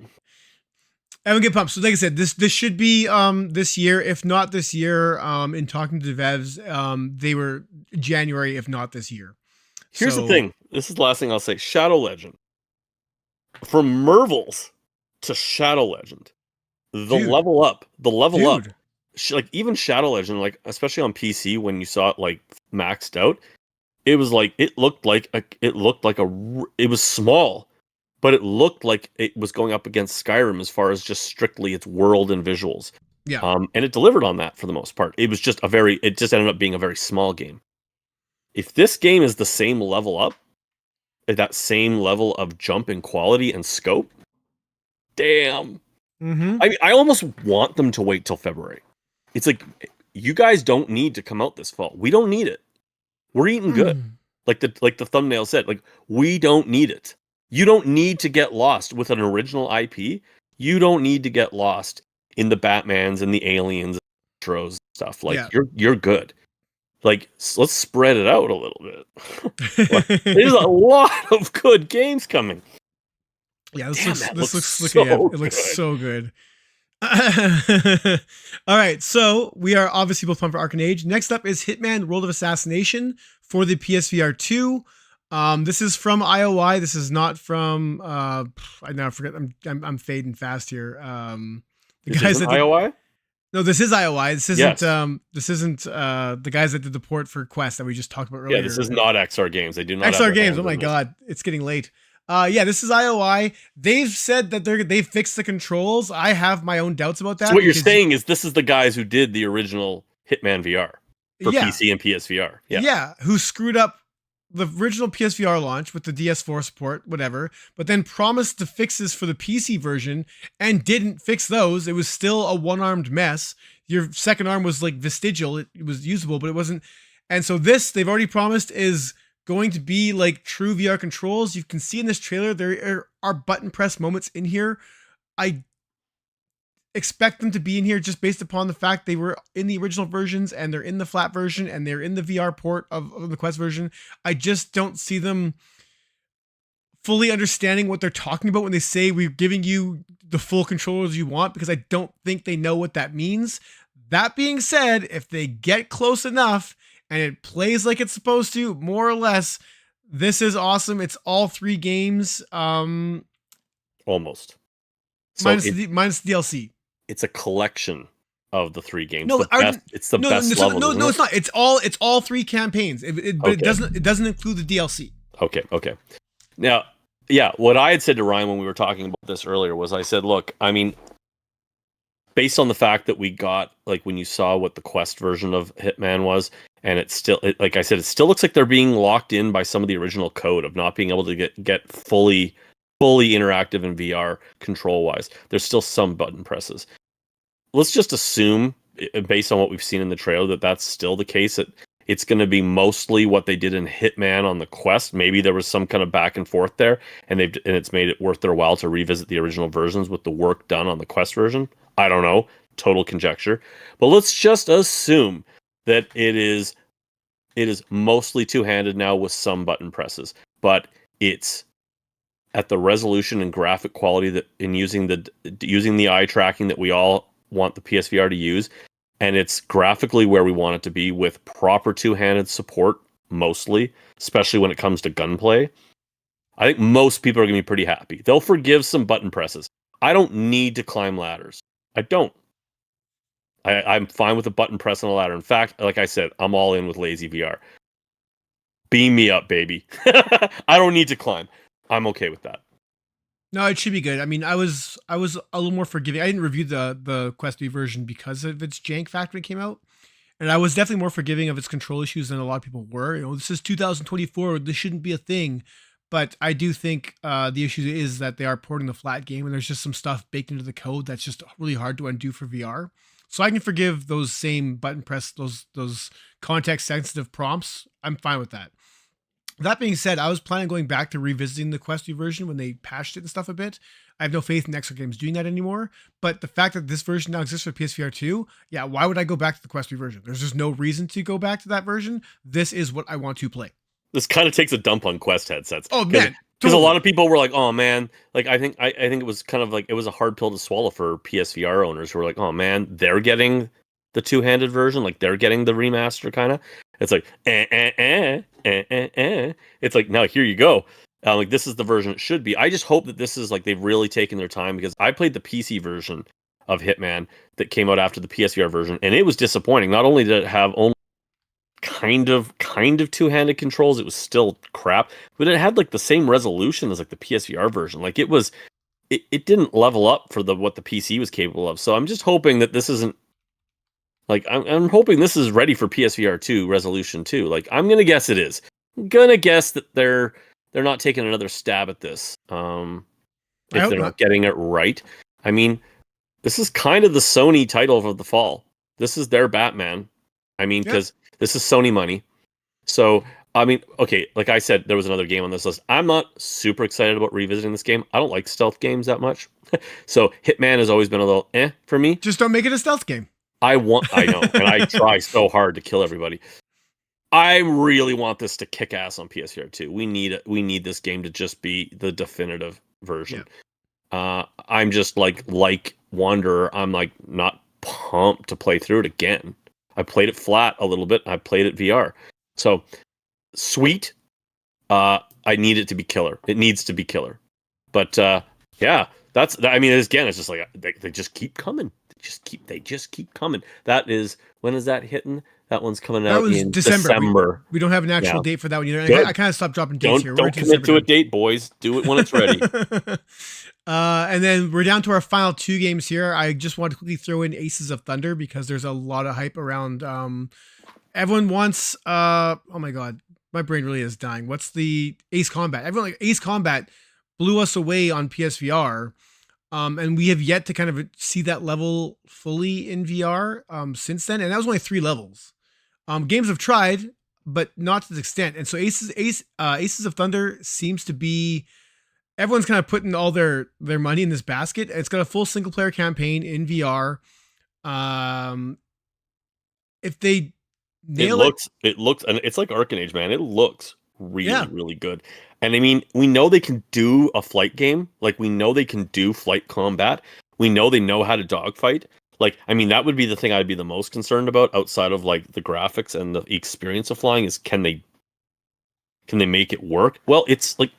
I would get pumped. So like I said, this should be this year. If not this year, in talking to the devs, they were January, if not this year. Here's the thing. This is the last thing I'll say. Shadow Legend. From Mervils to Shadow Legend. The level up, like even Shadow Legend, like especially on PC when you saw it like maxed out, it was like it was small, but it looked like it was going up against Skyrim as far as just strictly its world and visuals. Yeah. And it delivered on that for the most part. It was just it just ended up being a very small game. If this game is the same level up, that same level of jump in quality and scope, damn. I almost want them to wait till February. It's like, you guys don't need to come out this fall. We don't need it. We're eating good. Like the thumbnail said, like, we don't need it. You don't need to get lost with an original IP. You don't need to get lost in the Batmans and the Aliens and Metros stuff. Like you're good. Like let's spread it out a little bit. There's a lot of good games coming. Yeah, this looks so good. All right, so we are obviously both pumped for Arcan Age. Next up is Hitman World of Assassination for the PSVR2. This is from IOI. This is not from I now forget. I'm fading fast here. The guys that IOI? No, this is IOI. This isn't this isn't the guys that did the port for Quest that we just talked about earlier. Yeah, this is not XR Games. They do not XR Games. Oh my god, it's getting late. Yeah, this is IOI. They've said that they've fixed the controls. I have my own doubts about that. So what you're saying is this is the guys who did the original Hitman VR for PC and PSVR. Yeah, who screwed up the original PSVR launch with the DS4 support, whatever, but then promised the fixes for the PC version and didn't fix those. It was still a one-armed mess. Your second arm was like vestigial. It was usable, but it wasn't. And so this, they've already promised, is going to be like true VR controls. You can see in this trailer, there are button press moments in here. I expect them to be in here just based upon the fact they were in the original versions and they're in the flat version and they're in the VR port of the Quest version. I just don't see them fully understanding what they're talking about when they say we're giving you the full controllers you want, because I don't think they know what that means. That being said, if they get close enough and it plays like it's supposed to, more or less, this is awesome. It's all 3 games. Almost. So minus the DLC. It's a collection of the 3 games. No, it's the best level. No, it's not. It's all 3 campaigns. But it doesn't include the DLC. Okay. Now, yeah, what I had said to Ryan when we were talking about this earlier was I said, look, I mean, based on the fact that we got, like, when you saw what the Quest version of Hitman was, and like I said, it still looks like they're being locked in by some of the original code of not being able to get fully interactive in VR control wise. There's still some button presses. Let's just assume, based on what we've seen in the trailer, that that's still the case, that it's going to be mostly what they did in Hitman on the Quest. Maybe there was some kind of back and forth there, and it's made it worth their while to revisit the original versions with the work done on the Quest version. I don't know, total conjecture. But let's just assume that it is mostly two-handed now with some button presses, but it's at the resolution and graphic quality that in using the eye tracking that we all want the PSVR to use, and it's graphically where we want it to be with proper two-handed support mostly, especially when it comes to gunplay. I think most people are going to be pretty happy. They'll forgive some button presses. I don't need to climb ladders. I don't. I'm fine with a button press on a ladder. In fact, like I said, I'm all in with lazy VR. Beam me up, baby. I don't need to climb. I'm okay with that. No, it should be good. I mean, I was a little more forgiving. I didn't review the Quest 3 version because of its jank factor when it came out. And I was definitely more forgiving of its control issues than a lot of people were. You know, this is 2024. This shouldn't be a thing. But I do think the issue is that they are porting the flat game, and there's just some stuff baked into the code that's just really hard to undo for VR. So I can forgive those same button press, those context sensitive prompts. I'm fine with that. That being said, I was planning on going back to revisiting the Quest 2 version when they patched it and stuff a bit. I have no faith in Exo Games doing that anymore. But the fact that this version now exists for PSVR 2, yeah, why would I go back to the Quest 3 version? There's just no reason to go back to that version. This is what I want to play. This kind of takes a dump on Quest headsets. Oh man, because a lot of people were like, "Oh man," like I think it was kind of like it was a hard pill to swallow for PSVR owners who were like, "Oh man, they're getting the two-handed version, like they're getting the remaster kind of." It's like, It's like, now here you go. Like this is the version it should be. I just hope that this is like they've really taken their time, because I played the PC version of Hitman that came out after the PSVR version, and it was disappointing. Not only did it have only kind of two-handed controls, it was still crap, but it had like the same resolution as like the PSVR version. Like it didn't level up for what the PC was capable of. So I'm just hoping that this isn't like I'm hoping this is ready for PSVR 2 resolution too. Like I'm gonna guess it is. I'm gonna guess that they're not taking another stab at this. If they're not getting it right. I mean, this is kind of the Sony title of the fall. This is their Batman. I mean, because this is Sony money. So, I mean, okay, like I said, there was another game on this list. I'm not super excited about revisiting this game. I don't like stealth games that much. So, Hitman has always been a little for me. Just don't make it a stealth game. I know, and I try so hard to kill everybody. I really want this to kick ass on PSVR 2. We need this game to just be the definitive version. Yeah. I'm just like Wanderer, I'm like not pumped to play through it again. I played it flat a little bit. I played it VR. So, sweet. I need it to be killer. It needs to be killer. But yeah, I mean, again, it's just like they just keep coming. They just keep coming. That is, when is that hitting? That one's coming out in December. We don't have an actual date for that one either. I kind of stopped dropping dates here. Don't commit to a date, boys. Do it when it's ready. And then we're down to our final two games here. I just want to quickly throw in Aces of Thunder because there's a lot of hype around. Everyone wants. Oh my god, my brain really is dying. What's the Ace Combat? Everyone like Ace Combat blew us away on PSVR. And we have yet to kind of see that level fully in VR since then. And that was only 3 levels. Games have tried, but not to this extent. And so Aces of Thunder seems to be, everyone's kind of putting all their money in this basket. It's got a full single player campaign in VR. If they nail it looks, and it's like Arcan Age, man. It looks really good. And I mean, we know they can do a flight game. Like, we know they can do flight combat. We know they know how to dogfight. Like, I mean, that would be the thing I'd be the most concerned about outside of like the graphics and the experience of flying is can they make it work? Well, it's like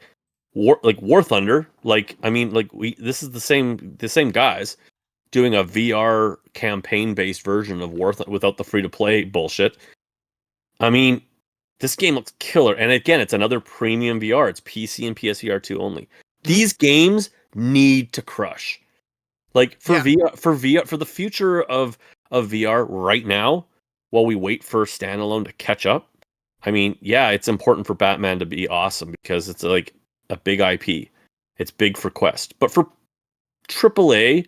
War Thunder. Like, I mean, like this is the same guys doing a VR campaign based version of War Thunder without the free to play bullshit. I mean, this game looks killer. And again, it's another premium VR. It's PC and PSVR 2 only. These games need to crush. Like for VR, for the future of VR right now, while we wait for standalone to catch up. I mean, yeah, it's important for Batman to be awesome because it's like a big IP. It's big for Quest. But for AAA,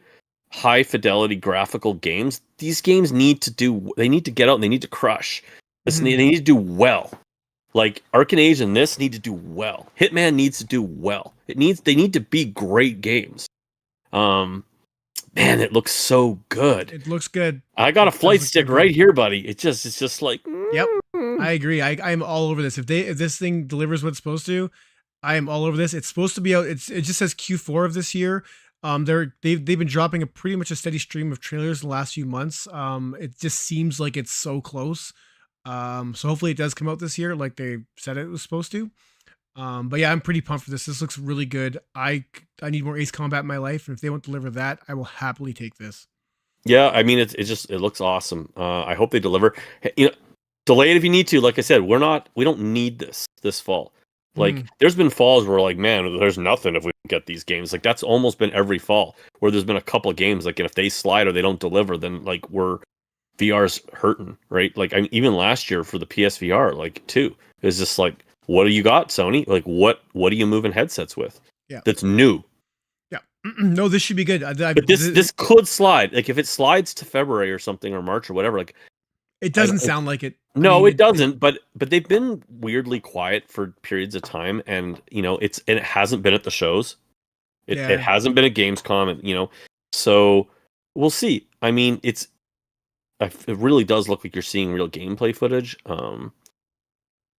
high fidelity graphical games, these games need to get out and they need to crush. They need to do well. Like Arcan Age and this need to do well. Hitman needs to do well. They need to be great games. Man, it looks so good. It looks good. I got a flight stick right here, buddy. It's just like Yep. I agree. I'm all over this. If this thing delivers what it's supposed to, I am all over this. It's supposed to be out. It just says Q4 of this year. They've been dropping a pretty much a steady stream of trailers the last few months. It just seems like it's so close. So hopefully it does come out this year, like they said it was supposed to. But yeah, I'm pretty pumped for this. This looks really good. I need more Ace Combat in my life, and if they won't deliver that, I will happily take this. Yeah, I mean, it looks awesome. I hope they deliver. Delay it if you need to. Like I said, we don't need this fall. Like, there's been falls where like, man, there's nothing if we get these games. Like that's almost been every fall where there's been a couple of games. Like, and if they slide or they don't deliver, then like VR's hurting, right? Like, I mean, even last year for the PSVR, like too, it's just like, what do you got, Sony? Like, what are you moving headsets with? Yeah, that's new. Yeah, no, this should be good. But this could slide. Like, if it slides to February or something or March or whatever, like it doesn't sound like it. No, it doesn't. But they've been weirdly quiet for periods of time, and it hasn't been at the shows. It hasn't been at Gamescom, so we'll see. I mean, it really does look like you're seeing real gameplay footage.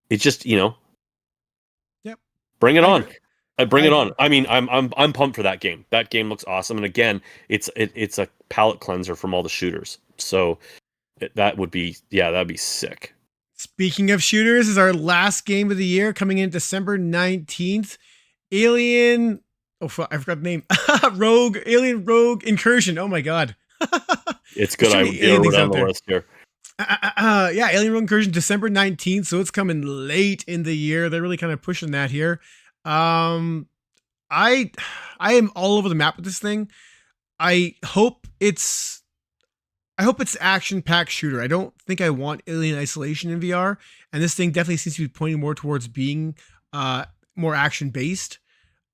It's just yep, bring it on. Bring it on. I mean, I'm pumped for that game. That game looks awesome, and again, it's a palate cleanser from all the shooters. So that'd be sick. Speaking of shooters, is our last game of the year coming in December 19th. Alien. Oh, I forgot the name. Alien Rogue Incursion. Oh my god. It's good. I wrote down the list here. Yeah, Alien Rogue Incursion, December 19th. So it's coming late in the year. They're really kind of pushing that here. I am all over the map with this thing. I hope it's action-packed shooter. I don't think I want Alien Isolation in VR, and this thing definitely seems to be pointing more towards being more action-based.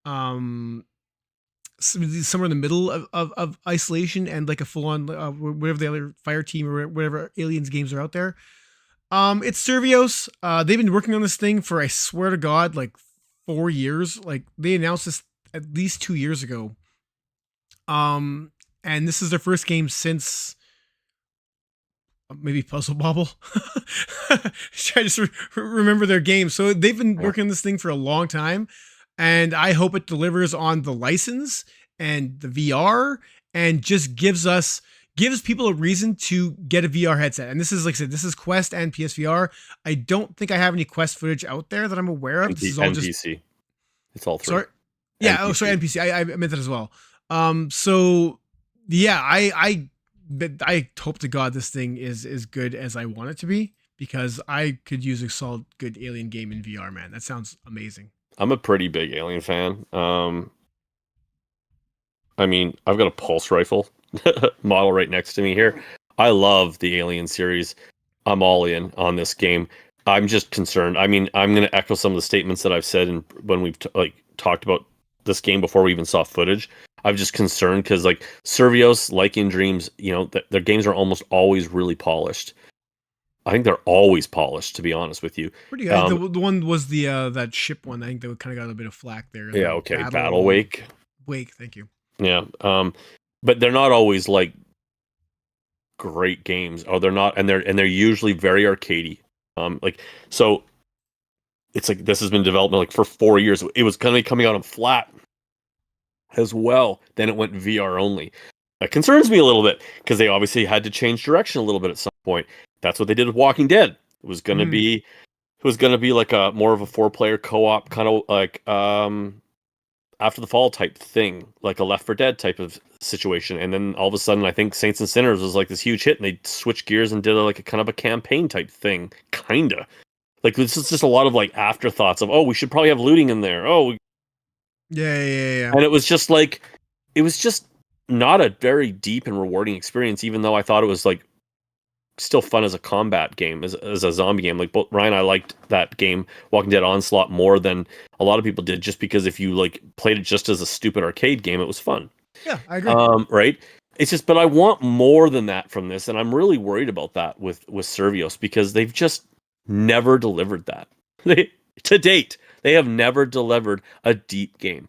Somewhere in the middle of Isolation and like a full-on whatever the other Fire Team or whatever Aliens games are out there. It's Survios. They've been working on this thing for, I swear to God, like 4 years. Like they announced this at least 2 years ago. And this is their first game since maybe Puzzle Bobble. I just remember their game. So they've been working on this thing for a long time, and I hope it delivers on the license and the VR, and just gives people a reason to get a VR headset. And this is, like I said, this is Quest and PSVR. I don't think I have any Quest footage out there that I'm aware of. This is all just NPC. It's all three. Sorry. Yeah. NPC. Oh, sorry. NPC. I meant that as well. So yeah, I hope to God this thing is as good as I want it to be, because I could use a solid, good Alien game in VR, man. That sounds amazing. I'm a pretty big Alien fan. I mean, I've got a pulse rifle model right next to me here. I love the Alien series. I'm all in on this game. I'm just concerned. I mean, I'm going to echo some of the statements that I've said when we've talked about this game before we even saw footage. I'm just concerned because like Survios, like in Dreams, their games are almost always really polished. I think they're always polished, to be honest with you. Pretty good. The one was the that ship one. I think that kind of got a bit of flack there. Yeah. Okay. Battle Wake. Thank you. Yeah. But they're not always like great games. Oh, they're not, and they're usually very arcadey. So it's like this has been development like for 4 years. It was kind of coming out on flat as well. Then it went VR only. That concerns me a little bit because they obviously had to change direction a little bit at some point. That's what they did with Walking Dead. It was going to be like a more of a 4-player co-op kind of like After the Fall type thing, like a Left 4 Dead type of situation. And then all of a sudden, I think Saints and Sinners was like this huge hit, and they switched gears and did like a kind of a campaign type thing, kinda. Like this is just a lot of like afterthoughts of, oh, we should probably have looting in there. Yeah. And it was just not a very deep and rewarding experience, even though I thought it was like still fun as a combat game, as a zombie game. Like Ryan, I liked that game, Walking Dead Onslaught, more than a lot of people did, just because if you like played it just as a stupid arcade game, it was fun. Yeah, I agree. Right? It's just, but I want more than that from this, and I'm really worried about that with Survios, because they've just never delivered that. To date, they have never delivered a deep game.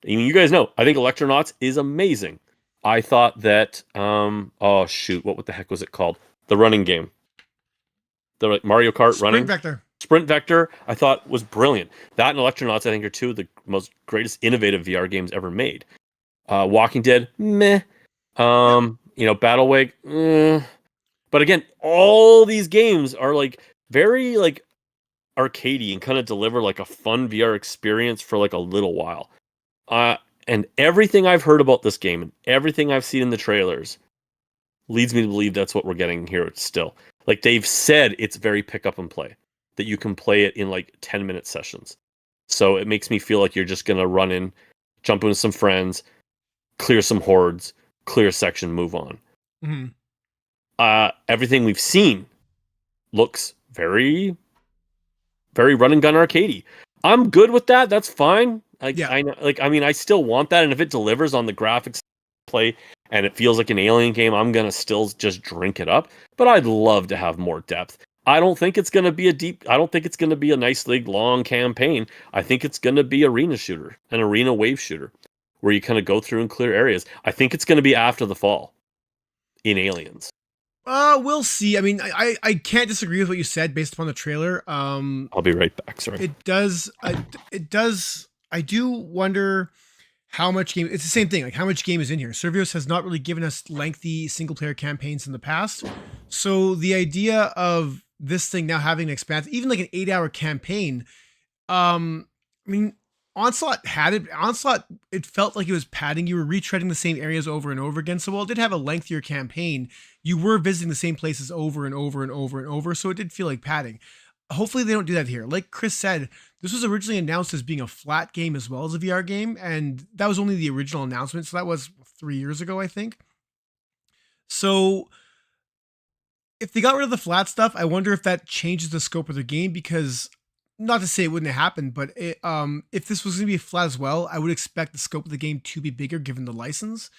I mean, you guys know, I think Electronauts is amazing. I thought that, what the heck was it called? The running game. The like Mario Kart running. Sprint Vector. Sprint Vector, I thought was brilliant. That and Electronauts, I think, are two of the most greatest innovative VR games ever made. Walking Dead, meh. Battlewake, But again, all these games are like very like arcadey and kind of deliver like a fun VR experience for like a little while. And everything I've heard about this game and everything I've seen in the trailers leads me to believe that's what we're getting here still. Like they've said it's very pick up and play, that you can play it in like 10-minute sessions. So it makes me feel like you're just going to run in, jump in with some friends, clear some hordes, clear a section, move on. Mm-hmm. Everything we've seen looks very, very run and gun arcadey. I'm good with that. That's fine. I still want that. And if it delivers on the graphics play and it feels like an Alien game, I'm going to still just drink it up. But I'd love to have more depth. I don't think it's going to be I don't think it's going to be a nice, long campaign. I think it's going to be arena shooter, an arena wave shooter, where you kind of go through and clear areas. I think it's going to be after the fall in Aliens. We'll see. I mean, I can't disagree with what you said based upon the trailer. I'll be right back. Sorry. It does. I do wonder how much game. It's the same thing. Like how much game is in here. Servios has not really given us lengthy single player campaigns in the past. So the idea of this thing now having an expanse, even like an 8-hour campaign. I mean, Onslaught had it. Onslaught, it felt like it was padding. You were retreading the same areas over and over again. So while it did have a lengthier campaign, you were visiting the same places over and over and over and over. So it did feel like padding. Hopefully they don't do that here. Like Chris said, this was originally announced as being a flat game as well as a VR game. And that was only the original announcement. So that was 3 years ago, I think. So if they got rid of the flat stuff, I wonder if that changes the scope of the game, because not to say it wouldn't have happened, but if this was going to be flat as well, I would expect the scope of the game to be bigger given the license.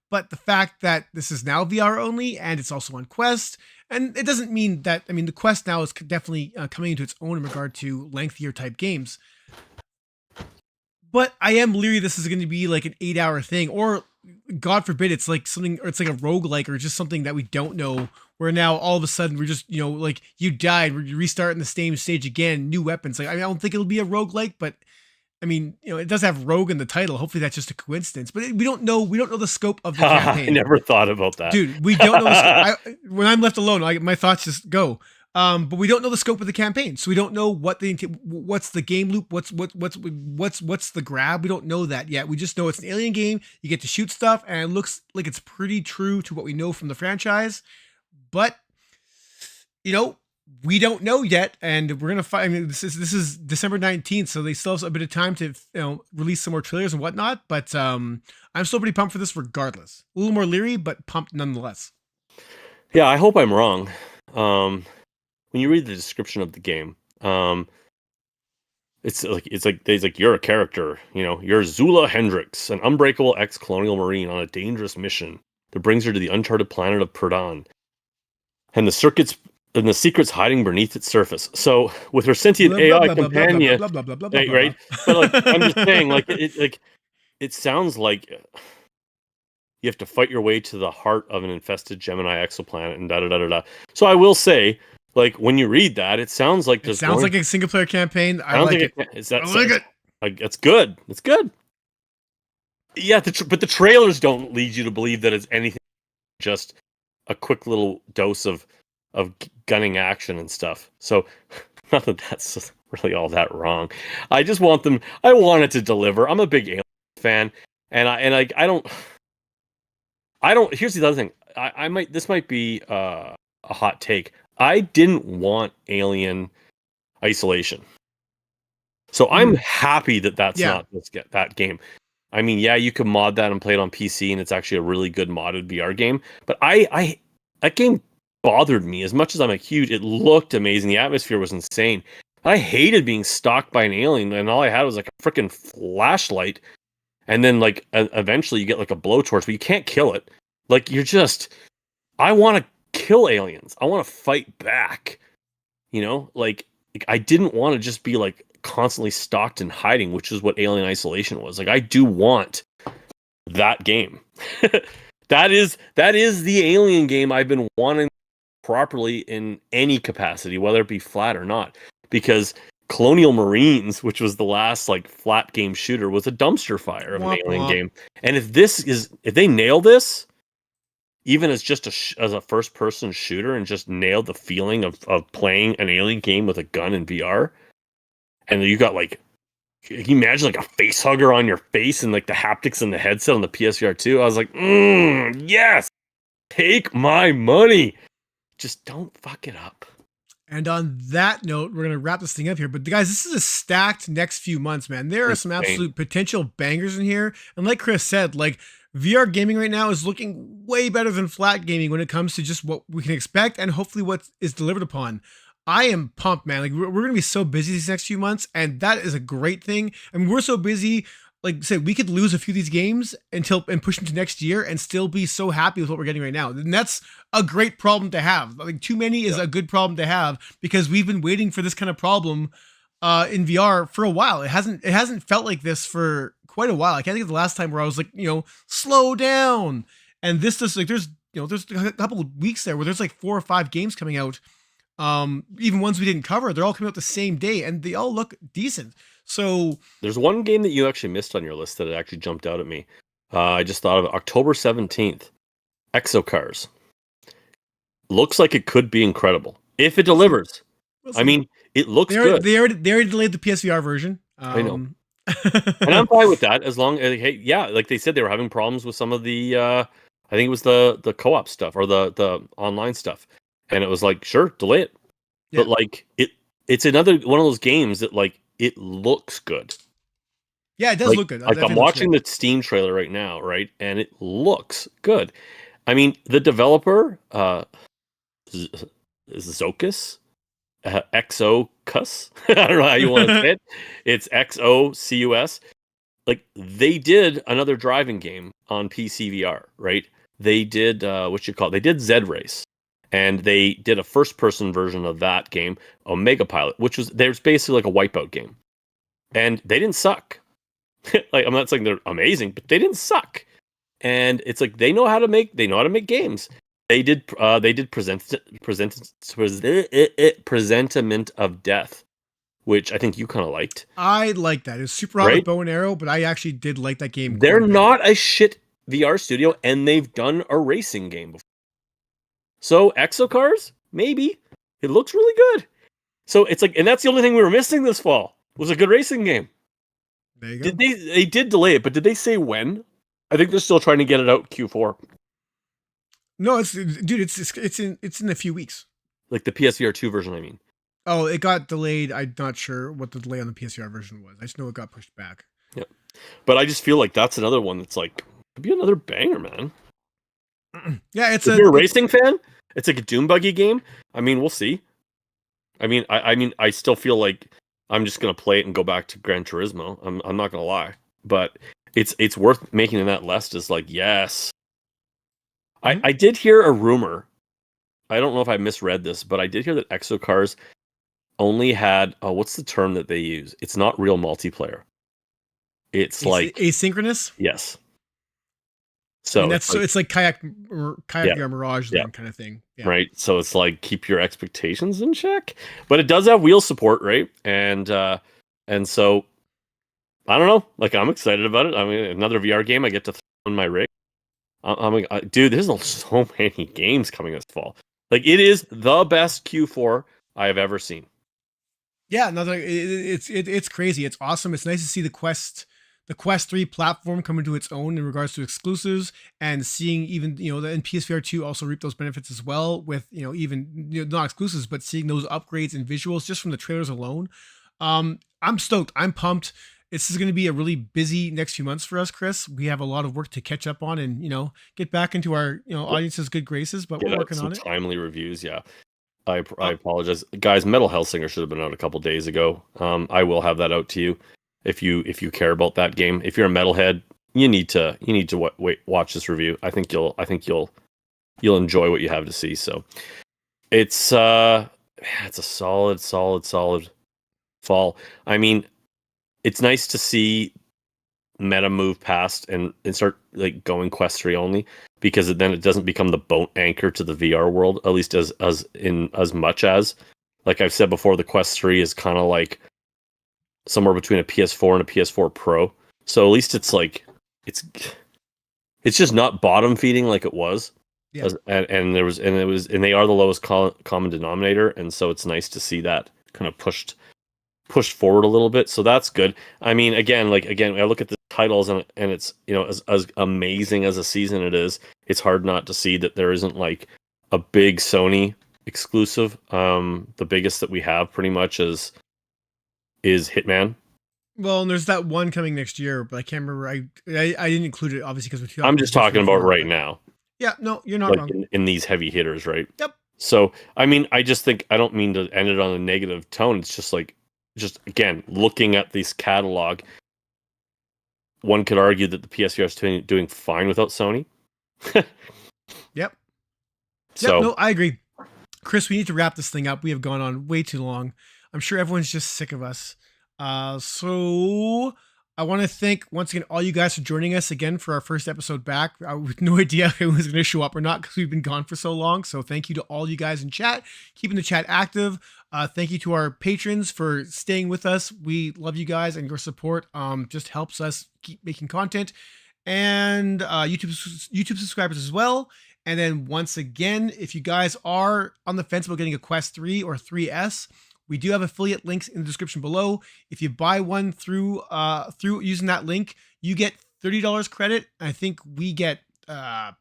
But the fact that this is now VR only and it's also on Quest, and it doesn't mean that, I mean, the Quest now is definitely coming into its own in regard to lengthier type games. But I am leery this is going to be like an 8-hour thing, or God forbid it's like something, or it's like a roguelike, or just something that we don't know, where now all of a sudden we're just, like you died, we're restarting the same stage again, new weapons. Like, I don't think it'll be a roguelike, but I mean, it does have rogue in the title. Hopefully that's just a coincidence, but we don't know the scope of the campaign. I never thought about that. Dude, we don't know the scope. When I'm left alone, my thoughts just go. But we don't know the scope of the campaign, so we don't know what's the game loop, what's the grab. We don't know that yet. We just know it's an Alien game. You get to shoot stuff, and it looks like it's pretty true to what we know from the franchise. But we don't know yet, and we're gonna find. I mean, this is December 19th, so they still have a bit of time to release some more trailers and whatnot. But I'm still pretty pumped for this, regardless. A little more leery, but pumped nonetheless. Yeah, I hope I'm wrong. When you read the description of the game, it's like you're a character, you're Zula Hendricks, an unbreakable ex-colonial marine on a dangerous mission that brings her to the uncharted planet of Perdon, and the secrets hiding beneath its surface. So with her sentient AI companion, right? But like, I'm just saying, like it sounds like you have to fight your way to the heart of an infested Gemini exoplanet and da da da da da. So I will say, like, when you read that, it sounds like it sounds like a single player campaign. I like it. I like it. Like, it's good. It's good. Yeah, but the trailers don't lead you to believe that it's anything, just a quick little dose of gunning action and stuff. So not that that's really all that wrong. I just want them. I want it to deliver. I'm a big Alien fan, and I don't. Here's the other thing. This might be a hot take. I didn't want Alien Isolation, so I'm happy that that's not that game. I mean, yeah, you can mod that and play it on PC, and it's actually a really good modded VR game. But that game bothered me as much as I'm a huge. It looked amazing. The atmosphere was insane. I hated being stalked by an alien, and all I had was like a freaking flashlight, and then like eventually you get like a blowtorch, but you can't kill it. Like, I want to kill aliens. I want to fight back. Like I didn't want to just be like constantly stalked and hiding, which is what Alien Isolation was. Like, I do want that game. That is the Alien game I've been wanting properly in any capacity, whether it be flat or not. because Colonial Marines, which was the last like flat game shooter, was a dumpster fire of an alien game. And if they nail this, even as just as a first person shooter and just nail the feeling of playing an alien game with a gun in VR, and you got like, can you imagine like a face hugger on your face and like the haptics in the headset on the PSVR2? I was like, yes, take my money. Just don't fuck it up. And on that note, we're going to wrap this thing up here. But guys, this is a stacked next few months, man. There are some absolute potential bangers in here. And like Chris said, like VR gaming right now is looking way better than flat gaming when it comes to just what we can expect and hopefully what is delivered upon. I am pumped, man. Like we're going to be so busy these next few months, and that is a great thing. I mean, we're so busy. Like I said, we could lose a few of these games and push into next year and still be so happy with what we're getting right now. And that's a great problem to have. Like too many is a good problem to have, because we've been waiting for this kind of problem in VR for a while. It hasn't felt like this for quite a while. I can't think of the last time where I was like, slow down. And this just like there's a couple of weeks there where there's like 4 or 5 games coming out. Even ones we didn't cover, they're all coming out the same day and they all look decent. So there's one game that you actually missed on your list that actually jumped out at me. I just thought of it. October 17th, Exocars. Looks like it could be incredible if it delivers. I mean, it looks good. They already delayed the PSVR version. I know. And I'm fine with that as long as, hey, yeah, like they said, they were having problems with some of the, I think it was the co-op stuff or the online stuff. And it was like, sure, delay it. Yeah. But like, it's another one of those games that like, it looks good. Yeah, it does look good. Like I'm watching the Steam trailer right now, right? And it looks good. I mean, the developer, Zocus, Xocus. I don't know how you want to say it. It's Xocus. Like they did another driving game on PC VR, right? They did they did Z Race, and they did a first-person version of that game, Omega Pilot, there's basically like a Wipeout game, and they didn't suck. Like I'm not saying they're amazing, but they didn't suck. And it's like they know how to make games. They did Presentiment of Death, which I think you kind of liked. I like that. It's super hot with bow and arrow, but I actually did like that game. They're not a shit VR studio, and they've done a racing game before. So Exocars, maybe. It looks really good. So it's like, and that's the only thing we were missing this fall was a good racing game. There you go. They did delay it, but did they say when? I think they're still trying to get it out Q4. No, it's in a few weeks. Like the PSVR2 version, I mean. Oh, it got delayed. I'm not sure what the delay on the PSVR version was. I just know it got pushed back. Yep. But I just feel like that's another one that's like, could be another banger, man. Yeah, if you're a racing fan, it's like a Doom buggy game. I mean, we'll see. I mean, I still feel like I'm just gonna play it and go back to Gran Turismo. I'm not gonna lie, but it's worth making that list. Is like, yes. Mm-hmm. I did hear a rumor. I don't know if I misread this, but I did hear that Exocars only had what's the term that they use? It's not real multiplayer. It's like asynchronous. Yes. So it's like kayak VR Mirage kind of thing. Yeah. Right. So it's like keep your expectations in check. But it does have wheel support, right? And so I don't know. Like I'm excited about it. I mean, another VR game I get to throw on my rig. I'm like, dude, there's so many games coming this fall. Like it is the best Q4 I have ever seen. Yeah, it's crazy. It's awesome. It's nice to see the Quest 3 platform come into its own in regards to exclusives, and seeing even, the PSVR 2 also reap those benefits as well with, even not exclusives, but seeing those upgrades and visuals just from the trailers alone. I'm stoked. I'm pumped. This is going to be a really busy next few months for us, Chris. We have a lot of work to catch up on and, get back into our, audience's good graces, but we're working on it. Timely reviews. Yeah. I apologize, guys. Metal Hellsinger should have been out a couple days ago. I will have that out to you. If you care about that game, if you're a metalhead, you need to watch this review. I think you'll enjoy what you have to see. So it's a solid fall. I mean, it's nice to see meta move past and start like going Quest 3 only, because then it doesn't become the boat anchor to the VR world, at least as much as like I've said before, the Quest 3 is kind of like somewhere between a PS4 and a PS4 Pro. So at least it's like it's it's just not bottom feeding like it was. Yeah. And they are the lowest common denominator, and so it's nice to see that kind of pushed forward a little bit. So that's good. I mean, again, I look at the titles and it's, you know, as amazing as a season it is, it's hard not to see that there isn't like a big Sony exclusive. The biggest that we have pretty much is Hitman. Well, and there's that one coming next year, but I can't remember. I didn't include it obviously because I'm just talking about right now. Yeah, no, you're not like wrong. in these heavy hitters, right? Yep. So, I mean, I just think I don't mean to end it on a negative tone. It's just like, again, looking at this catalog, one could argue that the PSVR is doing fine without Sony. Yep. So, no, I agree. Chris, we need to wrap this thing up. We have gone on way too long. I'm sure everyone's just sick of us. So I want to thank once again all you guys for joining us again for our first episode back. I have no idea if it was going to show up or not because we've been gone for so long. So thank you to all you guys in chat, keeping the chat active. Thank you to our patrons for staying with us. We love you guys, and your support just helps us keep making content. And YouTube subscribers as well. And then once again, if you guys are on the fence about getting a Quest 3 or 3S, we do have affiliate links in the description below. If you buy one through using that link, you get $30 credit. I think we get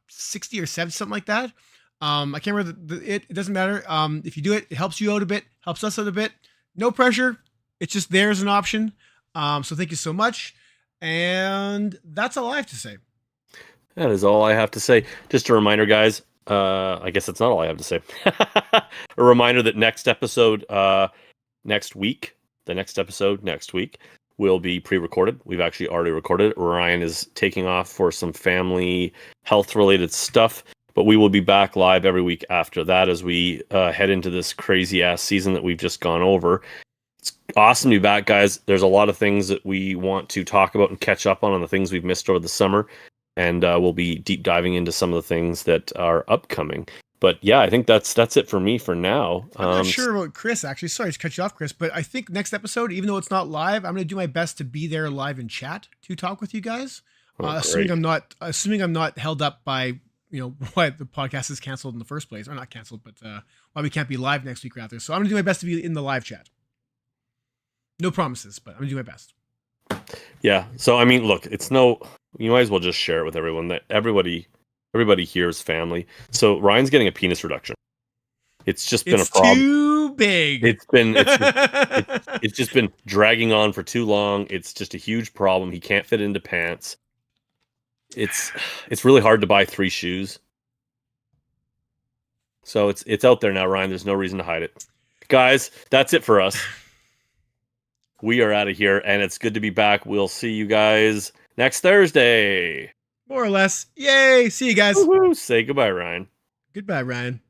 60 or 70, something like that. I can't remember it doesn't matter. If you do it, it helps you out a bit, helps us out a bit. No pressure. It's just there as an option. So thank you so much. And that's all I have to say. that is all I have to say. Just a reminder, guys. I guess that's not all I have to say. A reminder that next episode next week will be pre-recorded. We've actually already recorded it. Ryan is taking off for some family health related stuff, but we will be back live every week after that as we head into this crazy ass season that we've just gone over. It's awesome to be back, guys. There's a lot of things that we want to talk about and catch up on the things we've missed over the summer. And we'll be deep diving into some of the things that are upcoming. But yeah, I think that's it for me for now. I'm not sure about Chris, actually. Sorry to cut you off, Chris, but I think next episode, even though it's not live, I'm going to do my best to be there live in chat to talk with you guys. Assuming I'm not held up by, why the podcast is canceled in the first place, or not canceled, but why we can't be live next week rather. So I'm going to do my best to be in the live chat. No promises, but I'm going to do my best. Yeah. So I mean, look, you might as well just share it with everyone that everybody here is family. So Ryan's getting a penis reduction. It's just been a problem. Too big. It's just been dragging on for too long. It's just a huge problem. He can't fit into pants. It's really hard to buy 3 shoes. So it's out there now, Ryan. There's no reason to hide it. Guys, that's it for us. We are out of here, and it's good to be back. We'll see you guys next Thursday. More or less. Yay. See you guys. Woo-hoo. Say goodbye, Ryan. Goodbye, Ryan.